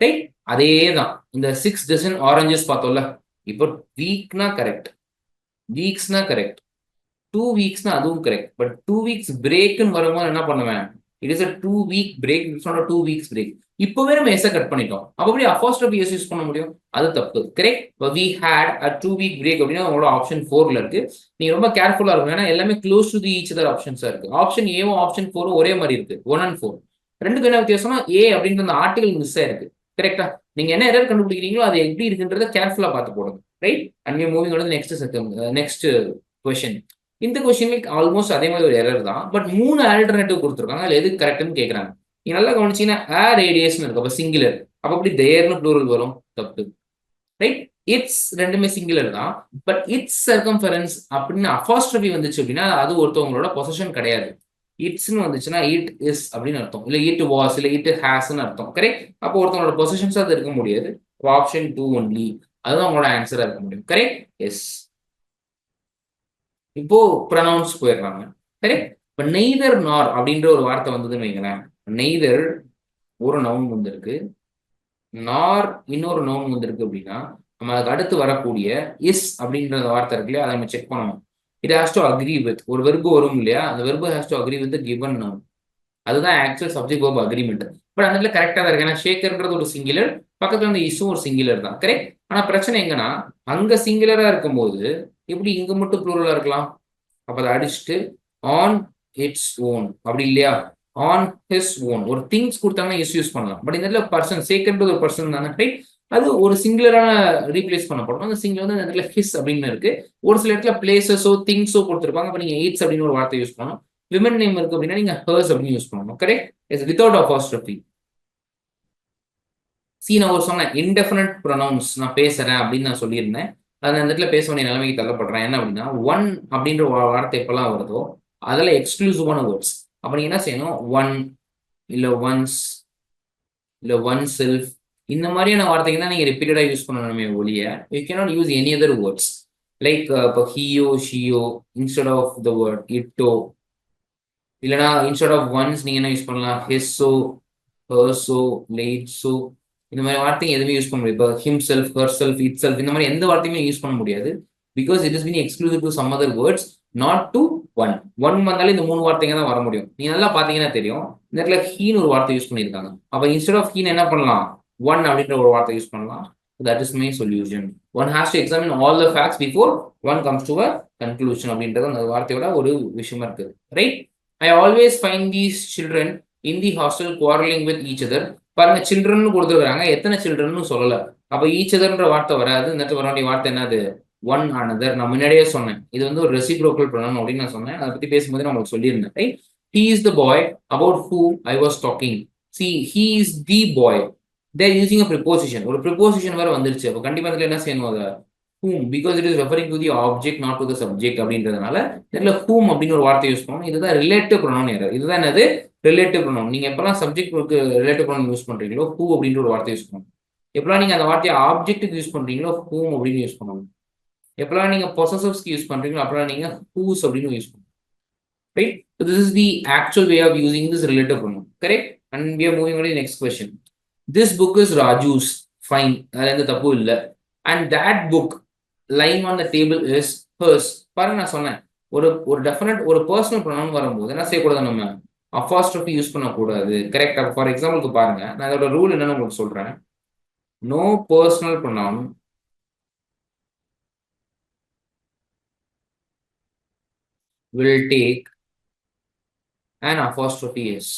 Right. அதேதான் இந்த 6 டசன் ஆரஞ்சஸ் பார்த்தோம்ல. இப்போ வீக்னா கரெக்ட், வீக்ஸ்னா கரெக்ட், 2 வீக்ஸ்னா அதுவும் கரெக்ட். பட் 2 வீக்ஸ் பிரேக்னு வரும்போது என்ன பண்ணுவேன், it is a 2 week break, it's not a 2 weeks break. இப்பவே நம்ம எஸ் கட் பண்ணிட்டோம். அப்ப எப்படி அப்போஸ்ட்ரோபி எஸ் யூஸ் பண்ண முடியும், அது தப்பு. கரெக்ட். இப்போ we had a 2 week break அப்படின்னா உங்களோட ஆப்ஷன் 4ல இருக்கு. நீங்க ரொம்ப கேர்ஃபுல்லா இருக்கும், ஏன்னா எல்லாமே close to the each other ஆப்ஷன்ஸா இருக்கு. ஆப்ஷன் ஏவும் ஆப்ஷன் 4ம் ஒரே மாதிரி இருக்கு. 1 and 4 ரெண்டுக்கு என்ன வித்தியாசம்னா ஏ அப்படின்ற அந்த ஆர்டிகல் மிஸ் ஆயிருக்கு. கரெக்டா? நீங்க என்ன எரர் கண்டுபிடிக்கிறீங்களோ அது எப்படி இருக்குன்றத கேர்ஃபுல்லா பார்த்து போடுங்க. Right. And we moving on to the next question. இந்த क्वेश्चनல ஆல்மோஸ்ட் அதே மாதிரி ஒரு எரர் தான். பட் 3 ஆல்டர்னேட்டிவ் கொடுத்துருக்காங்க. அதுல எது கரெக்ட்னு கேக்குறாங்க. நீங்க நல்லா கவனிச்சீங்கன்னா ரேடியஸ் இருக்கு. அப்ப சிங்குலர். அப்ப அப்படி தேர்னு ப்ளூரல் வரும். தப்பு. ரைட். இட்ஸ் ரெண்டுமே சிங்குலர் தான். பட் இட்ஸ் சர்க்கம்ஃபரன்ஸ் அப்படின்னு அப்போஸ்ட்ரோபி வந்துச்சு அப்படின்னா அது ஒருத்தவங்களோட பொசிஷன் கிடையாது. இட்ஸ்னு வந்துச்சுன்னா இட் இஸ் அப்படின்னு அர்த்தம், இல்ல இட் வாஸ், இல்ல இட் ஹேஸ்ன்னு அர்த்தம். கரெக்ட்? அப்போ ஒருத்தனோட பொசிஷன்ஸ் அது இருக்க முடியாது. ஆப்ஷன் 2 ஒன்லி, அதுதான் உங்களோட ஆன்சரா இருக்க முடியும். கரெக்ட்? எஸ். இப்போ ப்ரொனவுன்ஸ் போயிடுறாங்க. கரெக்ட்? இப்போ நெய்தர் நார் அப்படின்ற ஒரு வார்த்தை வந்ததுன்னு வைங்களேன். நெய்தர் ஒரு நவுன் வந்திருக்கு, நார் இன்னொரு நவுன் வந்திருக்கு அப்படின்னா நம்ம அதுக்கு அடுத்து வரக்கூடிய இஸ் அப்படின்ற வார்த்தை இருக்கு இல்லையா, அதை நம்ம செக் பண்ணணும். It has to agree with, ஒரு வெர்பு வரும் இல்லையா, அந்த verb has to agree with given noun. அதுதான் actual subject verb agreement. But அந்த இடத்துல கரெக்டாக தான் இருக்கு, ஏன்னா ஷேக்கர்ன்றது ஒரு சிங்குலர், பக்கத்துல வந்து இஸ்ஸும் ஒரு சிங்குலர் தான். கரெக்ட்? ஆனா பிரச்சனை எங்கன்னா அங்க சிங்குலரா இருக்கும்போது எப்படி இங்க மட்டும் ப்ளூரலா இருக்கலாம்? அப்ப அதை அடிச்சுட்டு ஆன் இட்ஸ் ஓன் அப்படி இல்லையா, ஆன் ஹிஸ் ஓன், ஒரு திங்ஸ் கொடுத்தாங்கன்னா இஸ் யூஸ் பண்ணலாம். பட் இந்த இடத்துல பர்சன், சேக்கர்ன்றது ஒரு பர்சன் தானே, ரைட்? அது ஒரு சிங்குலரான ரீப்ளேஸ் பண்ணப்படும். அந்த சிங்குலர் வந்து அந்த இடத்துல ஹிஸ் அப்படின்னு இருக்கு. ஒரு சில இடத்துல பிளேசஸோ திங்ஸோ கொடுத்துருப்பாங்க, அப்ப நீங்க எய்ட்ஸ் அப்படின்னு ஒரு வார்த்தை யூஸ் பண்ணணும். விமன் நேம் இருக்கு அப்படின்னா நீங்க ஹர்ஸ் அப்படின்னு யூஸ் பண்ணணும். கரெக்ட்? It's without apostrophe. நான் ஒரு சொன்னேன் இன்டெஃபினட் ப்ரொனவுன்ஸ் நான் பேசுறேன் அப்படின்னு நான் சொல்லியிருந்தேன். அது அந்த இடத்துல பேச வேண்டிய நிலைமைக்கு தள்ளப்படுறேன். என்ன அப்படின்னா ஒன் அப்படின்ற வார்த்தை எப்பெல்லாம் வருதோ அதில் எக்ஸ்க்ளூசிவான வேர்ட்ஸ். அப்ப நீங்க என்ன செய்யணும், ஒன் இல்ல ஒன்ஸ் இல்ல ஒன் செல்ஃப், இந்த மாதிரியான வார்த்தைக்கு தான் நீங்க ரிப்பீட்டடா யூஸ் பண்ணணுமே ஒழிய you cannot use any other words. Like இப்போ ஹியோ ஷியோ இன்ஸ்டெட் ஆஃப் த வேர்ட் இட்டோ, இல்லைனா இன்ஸ்டெட் ஆஃப் ஒன்ஸ் நீங்க என்ன யூஸ் பண்ணலாம், ஹெஸ்ஸோ ஹர்ஸோ லேட்ஸோ, இந்த மாதிரி வார்த்தைங்க எதுவுமே யூஸ் பண்ண முடியாது. இப்போ ஹிம்செல்ஃப் ஹர்செல்ஃப் இட் செல்ஃப் இந்த மாதிரி எந்த வார்த்தையுமே யூஸ் பண்ண முடியாது. Because it is been exclusive to some other words, not to one. One வந்தாலே இந்த மூணு வார்த்தைங்க தான் வர முடியும். நீங்க நல்லா பாத்தீங்கன்னா தெரியும், இந்த இடத்துல ஹீன் ஒரு வார்த்தை யூஸ் பண்ணியிருக்காங்க. அப்ப இன்ஸ்டெட் ஆஃப் ஹீன் என்ன பண்ணலாம், ஒன் அப்படின்ற ஒரு வார்த்தை யூஸ் பண்ணலாம். That is my solution. One has to examine all the facts before one comes to a conclusion அப்படின்றது அந்த வார்த்தையோட ஒரு விஷயமா இருக்கு. Right? I always find these children in the hostel quarreling with each other. பாருங்க, children கொடுத்துருக்காங்க, எத்தனை children சொல்லல. அப்ப ஈச் அதர்ன்ற வார்த்தை வராது. இந்த இடத்துல வர வேண்டிய வார்த்தை என்னது, ஒன் another. நான் முன்னாடியே சொன்னேன் இது வந்து ஒரு ரெசிப்ரோக்கல் ப்ரொனவுன் அப்படின்னு நான் சொன்னேன். அதை பத்தி பேசும்போது நான் உங்களுக்கு சொல்லியிருந்தேன். Right? He is the boy about whom I was talking. See, he is the boy. They are using a preposition. ஒரு preposition வேற வந்துருச்சு. அப்ப கண்டிப்பா இதுல என்ன செய்யணும், அதை whom, because it is referring to the object not to the subject அப்படின்றதுனால இதுல whom அப்படின்னு ஒரு வார்த்தை யூஸ் பண்ணணும். இதுதான் ரிலேட்டிவ் ப்ரொனவுன் எரர். இதுதான் என்னது, ரிலேட்டிவ் ப்ரொனவுன். நீங்க எப்பெல்லாம் சப்ஜெக்ட்க்கு ரிலேட்டிவ் ப்ரொனவுன் யூஸ் பண்றீங்களோ who அப்படின்ற ஒரு வார்த்தை யூஸ் பண்ணணும். எப்பெல்லாம் நீங்க அந்த வார்த்தையை ஆப்ஜெக்ட்டுக்கு யூஸ் பண்றீங்களோ whom அப்படின்னு யூஸ் பண்ணணும். எப்பெல்லாம் நீங்க பொசசிவ்ஸ்க்கு யூஸ் பண்றீங்களோ அப்பெல்லாம் நீங்க whose அப்படின்னு யூஸ் பண்ணணும். Right? So this is the actual way of using this relative pronoun. Correct? And we are moving on to the next question. This book is Raju's. Fine. அதுல எந்த தப்பு இல்ல. And that book lying on the table is hers. பாருங்க, நான் சொன்னேன் ஒரு ஒரு definite ஒரு பர்சனல் ப்ரொனவுன் வரும்போது என்ன செய்யக்கூடாது, நம்ம அப்பாஸ்ட்ரோஃபி யூஸ் பண்ணக்கூடாது. கரெக்டா? ஃபார் எக்ஸாம்பிளுக்கு பாருங்க, நான் இதோட ரூல் என்னன்னு உங்களுக்கு சொல்றேன். No personal pronoun will take an apostrophe s.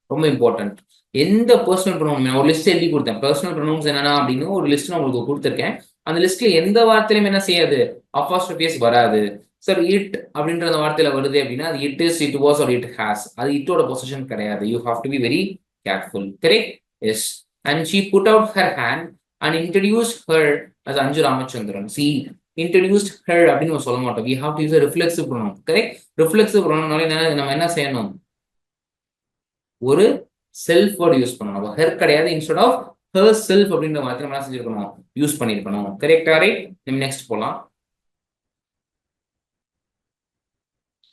ரொம்ப இம்பார்ட்டன்ட். எந்த பர்சனல் ப்ரொனவுன், நான் ஒரு லிஸ்ட் எழுதி கொடுத்தேன். பர்சனல் ப்ரொனவுன்ஸ் என்னன்னா அப்படின்னு ஒரு லிஸ்ட் நான் உங்களுக்கு கொடுத்துருக்கேன். அந்த லிஸ்ட்ல எந்த வார்த்தையிலும் என்ன செய்யாது, apostrophe s வராது. சார் இட் அப்படின்ற அந்த வார்த்தையில வருது அப்படின்னா அது it is, it was, or it has. அது இட்டோட பொசிஷன் கிடையாது. You have to be very careful. Correct? Yes. And she put out her hand and introduced her as Anju Ramachandran. C, introduced her அப்படின்னு சொல்ல மாட்டோம். we have to use a reflexive pronoun. correct? reflexive pronounனால நம்ம என்ன செய்யணும், ஒரு self word use பண்ணணும். her கிடையாது, instead of herself அப்படின்ற வார்த்தை நம்ம என்ன செஞ்சிருக்கணும், யூஸ் பண்ணிருக்கணும். கரெக்டா? ரைட்? நம்ம நெக்ஸ்ட் போலாம்.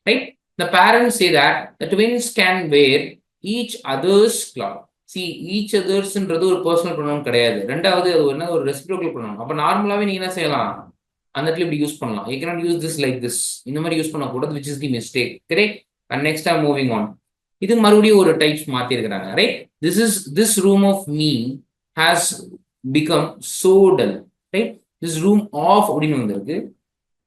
Right? the parents say that the twins can wear each other's cloth. see, each othersன்றது ஒரு பர்சனல் ப்ரொனவுன் கிடையாது. ரெண்டாவது அது என்ன, ஒரு ரெசிப்ரோக்கல் ப்ரொனவுன். அப்ப நார்மலாவே நீங்க என்ன செய்யலாம், அந்த இடத்துல இப்படி யூஸ் பண்ணலாம். you cannot use this like this. இந்த மாதிரி யூஸ் பண்ணக்கூடாது, which is the mistake. correct? And next I'm moving on. இது மறுபடியும் ஒரு டைப்ஸ் மாத்தி இருக்கிறாங்க. Right? this room of me has become so dull. Right? this room of அப்படின்னு வந்திருக்கு.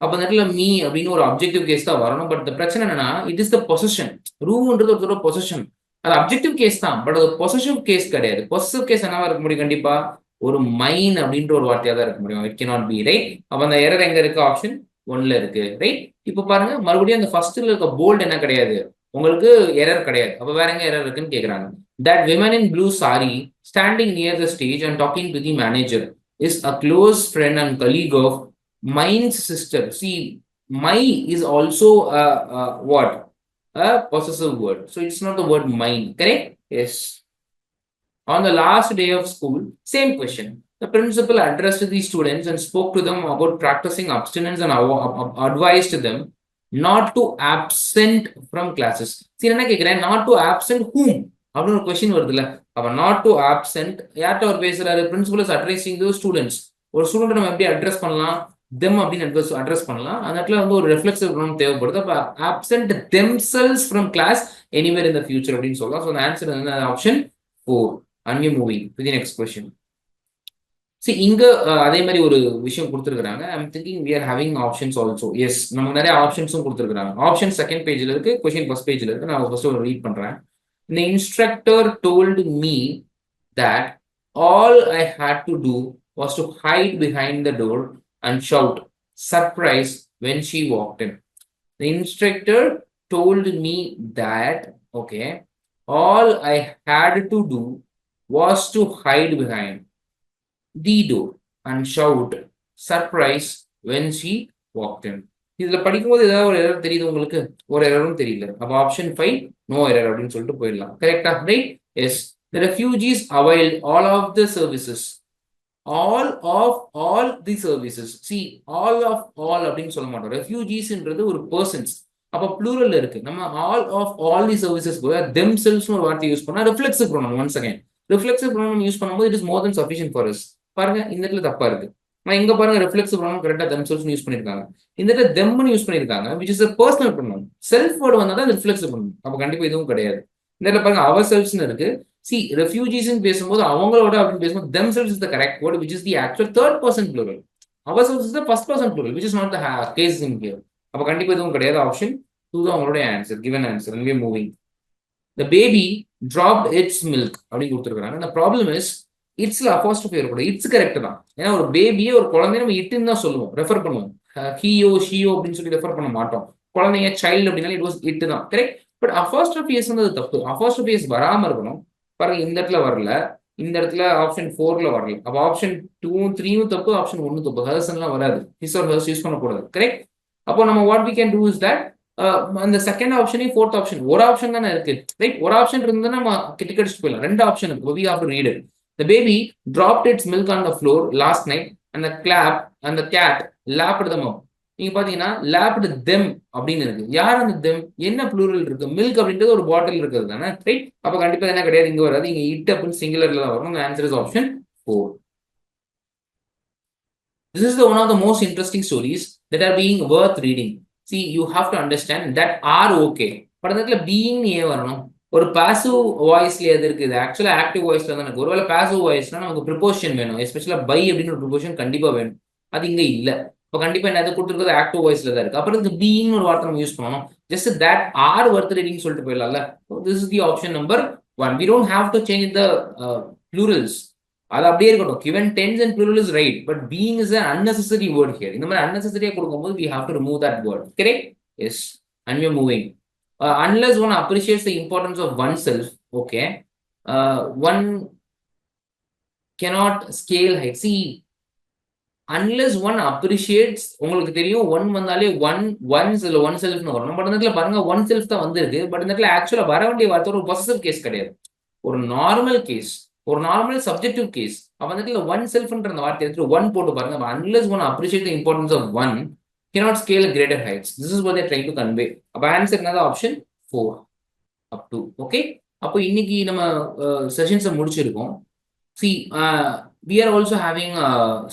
அப்ப அந்த இடத்துல மீ அப்படின்னு ஒரு அப்ஜெக்டிவ் கேஸ் தான் வரணும். பட் பிரச்சனை என்னன்னா இட் இஸ் த பொசிஷன். ரூம்ன்றது ஒரு பொசிஷன். அது அப்ஜெக்டிவ் கேஸ் தான், பட் அது பொசிட்டிவ் கேஸ் கிடையாது. பொசிட்டிவ் கேஸ் என்னவா இருக்க முடியும், கண்டிப்பா ஒரு மைன் அப்படின்ற ஒரு வார்த்தையா தான் இருக்க முடியும். It cannot be. ரைட்? அப்ப அந்த எரர் எங்க இருக்கு, ஆப்ஷன் 1ல இருக்கு. ரைட்? இப்ப பாருங்க, மறுபடியும் அந்த ஃபர்ஸ்ட்ல இருக்க போல்ட் என்ன கிடையாது, உங்களுக்கு எரர் கிடையாது. அப்ப வேற எங்க எரர் இருக்குன்னு கேக்குறாங்க. that women in blue saree standing near the stage and talking to the manager is a close friend and colleague of mine's sister. see, my is also what, a possessive word. So it's not the word mind. Correct? Yes. On the last day of school, same question. The principal addressed the students and spoke to them about practicing abstinence and advised them not to absent from classes. See, என்ன கேக்குறேன், not to absent whom அப்படின்னு ஒரு question வருதுல்ல. அப்ப not to absent யார்கிட்ட அவர் பேசுறாரு? Principal is addressing the students. ஒரு ஸ்டூடெண்ட் நம்ம எப்படி அட்ரஸ் பண்ணலாம்? them அப்படின்னு அட்ரஸ் பண்ணலாம். அந்த இடத்துல வந்து ஒரு ரெஃப்ளெக்சிவ் ப்ரொனவுன் தேவைப்படுது. அப்ப absent themselves from class anywhere in the future அப்படின்னு சொல்லலாம். So the answer is option 4. And we moving to the next question. See, இங்க அதே மாதிரி ஒரு விஷயம் கொடுத்துருக்காங்க. I'm thinking we are having options also. Yes, நமக்கு நிறைய ஆப்ஷன்ஸும் கொடுத்துருக்காங்க. ஆப்ஷன் செகண்ட் பேஜ்ல இருக்கு, கொஸ்டின் ஃபர்ஸ்ட் பேஜ்ல இருக்கு. நான் ஃபர்ஸ்ட் ஒரு ரீட் பண்றேன். The instructor told me that all I had to do was to hide behind the door and shout surprise when she walked in. The instructor told me that, okay, all I had to do was to hide behind the door and shout surprise when she walked in. இதுல படிக்கும்போது ஏதாவது ஒரு error தெரியுது உங்களுக்கு? ஒரு எரரும் தெரியல. அப்ப option 5 no error அப்படின்னு சொல்லிட்டு போயிடலாம். கரெக்டா? Right? Yes. The refugees availed all the services. See, all of all அப்படின்னு சொல்ல மாட்டோம். ரெஃப்யூஜிஸ்ன்றது ஒரு பர்சன்ஸ். அப்ப ப்ளூரல் இருக்கு. நம்ம all the services themselves ஒரு வார்த்தை யூஸ் பண்ணா reflexive pronoun. Once again reflexive pronoun use பண்ணும்போது it is more then sufficient for us. பாருங்க, இந்த இடத்துல தப்பா இருக்கு. நான் இங்க பாருங்க, ரிஃப்ளெக்சிவ் ப்ரோனவுன் கரெக்டா themselves யூஸ் பண்ணிருக்காங்க. இந்த இடத்துல themன்னு யூஸ் பண்ணிருக்காங்க, which is a personal pronoun. Self word வந்தா தான் ரிஃப்ளெக்சிவ் ப்ரோனவுன். அப்ப கண்டிப்பா இதுவும் கிடையாது. இந்த இடத்துல பாருங்க, ourselvesனு இருக்கு. See, refugees பேசும்போது அவங்களோட அப்படின்னு பேசும்போது themselves is the correct word, which is the actual third person plural. Ourselves is the first person plural, which is not the case in here. அப்ப கண்டிப்பா இதுவும் கிடையாது. ஆப்ஷன் 2 தான் உங்களுடைய answer, given answer. And we are moving. The baby dropped its milk அப்படின்னு கொடுத்துருக்காங்க. The problem is இட்ஸ்ல அப்போஸ்ட்ரோஃபி வரக்கூடாது. It's correct தான். ஏன்னா ஒரு பேபியே ஒரு குழந்தைய நம்ம இட்டுன்னு தான் சொல்லுவோம், ரெஃபர் பண்ணுவோம். ஹீயோ ஷீயோ அப்படின்னு சொல்லி ரெஃபர் பண்ண மாட்டோம். குழந்தைங்க சைல்டு அப்படின்னால இட் வாஸ் இட்டு தான். கரெக்ட். பட் அப்போஸ்ட்ரோஃபி எஸ் வந்து தப்பு. அப்போஸ்ட்ரோஃபி எஸ் வராம இருக்கணும். பாருங்க, இந்த இடத்துல வரல, இந்த இடத்துல ஆப்ஷன் 4ல வரல. அப்ப ஆப்ஷன் 2 3 தப்பு, ஆப்ஷன் 1 தப்பு. ஹர்ஸ்லாம் வராது, ஹிஸ் ஆர் ஹர்ஸ் யூஸ் பண்ணக்கூடாது. கரெக்ட். அப்போ நம்ம what we can do is that அந்த செகண்ட் ஆப்ஷனே ஃபோர்த் ஆப்ஷன் ஒரு ஆப்ஷன் தானே இருக்கு. ரைட். ஒரு ஆப்ஷன் இருந்தா நம்ம கிட்டடிச்சு போயிடலாம். ரெண்டு ஆப்ஷன் இருக்கு. We have to read it. The baby dropped its milk on the floor last night and the cat lapped them up. நீங்க பாத்தீங்கன்னா lapped them அப்படின்னு இருக்கு. யார் அந்த them? என்ன ப்ளூரல் இருக்கு? மில்க் அப்படின்றது ஒரு பாட்டில் இருக்கிறது தானே. ரைட். அப்ப கண்டிப்பா என்ன கிடையாது, இங்க வராது. இங்க இட் அப்படின்னு சிங்குலர்ல தான் வரும். Answer is option 4. This is one of the most interesting stories that are being worth reading. See, you have to understand that are okay. But அந்த இடத்துல being ஏன் வரணும்? ஒரு பாசிவ் வாய்ஸ்ல எது இருக்குது? ஆக்சுவலா ஆக்டிவ் வாய்ஸ்ல தான் இருக்கு. ஒருவேளை பாசிவ் வாய்ஸ்னா நமக்கு ப்ரிப்போசிஷன் வேணும், எஸ்பெஷலா பை அப்படின்னு ஒரு ப்ரிப்போசிஷன் கண்டிப்பா வேணும். அது இங்க இல்ல. இப்போ கண்டிப்பா என்ன கொடுத்துருக்கிறது ஆக்டிவ் வாய்ஸ்ல தான் இருக்கு. அப்புறம் இந்த பீயிங் ஒரு வார்த்தை நம்ம யூஸ் பண்ணணும். Just that are worth reading சொல்லிட்டு போயிடலாம்ல. This is the option number 1. We don't have to change the plurals. அது அப்படியே இருக்கட்டும். given tense and plural is right, but being is an unnecessary word here. இந்த மாதிரி unnecessary கொடுக்கும்போது we have to remove that word. Correct? Yes. And we are moving. Unless one appreciates the importance of oneself, okay, one cannot scale height. See, unless one appreciates, உங்களுக்கு தெரியும் one வந்தாலே once இல்ல one செல்ஃப்னு வரணும். But இந்த இடத்துல பாருங்க one self தான் வந்திருக்கு. பட் இந்த இடத்துல ஆக்சுவலா வர வேண்டிய வார்த்தை ஒரு பொசசிவ் கேஸ் கிடையாது, ஒரு நார்மல் கேஸ், ஒரு நார்மல் சப்ஜெக்டிவ் கேஸ். அப்ப அந்த இடத்துல ஒன் செல்ஃப்ன்ற அந்த வார்த்தை எடுத்து ஒன் போட்டு பாருங்க. unless one appreciate the importance of one cannot scale greater heights. This is what they are trying to convey. அப்ப ஆன்சர் என்னது? Option 4 up to. ஓகே. அப்போ இன்னைக்கு நம்ம செஷன்ஸை முடிச்சிருக்கோம். See, we are also having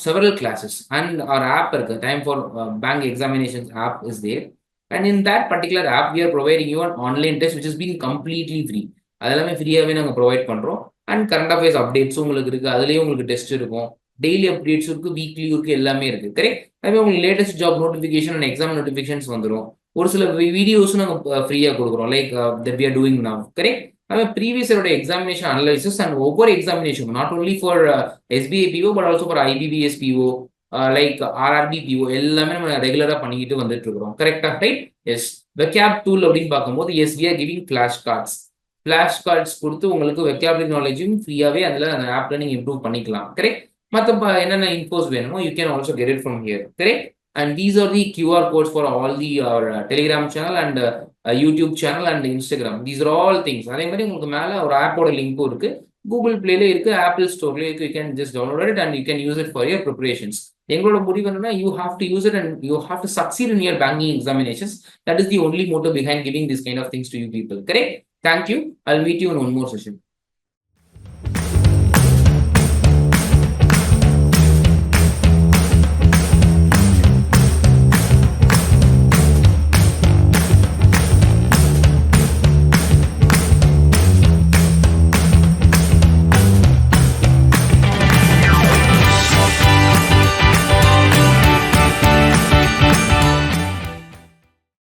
several classes and our app irukku, time for bank examinations app is there, and in that particular app we are providing you an online test which has been completely free. அதெல்லாமே ஃப்ரீயாவே நாங்க provide பண்றோம். And current affairs updates உங்களுக்கு இருக்கு, அதுலயே உங்களுக்கு test இருக்கும், daily updates இருக்கு, weekly இருக்கு, எல்லாமே இருக்கு. கரெக்ட். அதே உங்களுக்கு latest job notification and exam notifications வந்துடும். ஒரு சில வீடியோஸும் நாங்கள் ஃப்ரீயாக கொடுக்குறோம், like that we are doing now. Correct. அதே ப்ரீவியஸ் இயரோட எக்ஸாமினேஷன் அனலைசிஸ் அண்ட் ஒவ்வொரு examination not only for SBI PO but also for IBPS PO, like RRB PO எல்லாமே நம்ம ரெகுலராக பண்ணிக்கிட்டு வந்துட்டு இருக்கிறோம். கரெக்டா? ரைட். எஸ். வெக்காப் டூல் அப்படின்னு பார்க்கும்போது yes we are giving flash cards கொடுத்து உங்களுக்கு வெக்காபுலரி நாலேஜும் ஃப்ரீயாகவே அதில் அந்த ஆப்ல நீங்கள் இம்ப்ரூவ் பண்ணிக்கலாம். கரெக்ட். மற்ற என்னென்ன இன்ஃபோஸ் வேணுமோ you can also get it from here. Correct. And these are the QR codes for all the our Telegram channel and YouTube channel and Instagram. These are all things. அதே மாதிரி உங்களுக்கு மேல ஒரு ஆப்போட லிங்க்கும் இருக்கு. கூகுள் பிளேல இருக்கு, ஆப்பிள் ஸ்டோர்ல இருக்கு. You can just download it and you can use it for your preparations. எங்களோட முடிவு என்னன்னா, you have to use it and you have to succeed in your banking examinations. That is the only motto behind giving this kind of things to you people. Correct? Thank you. I'll meet you in one more session.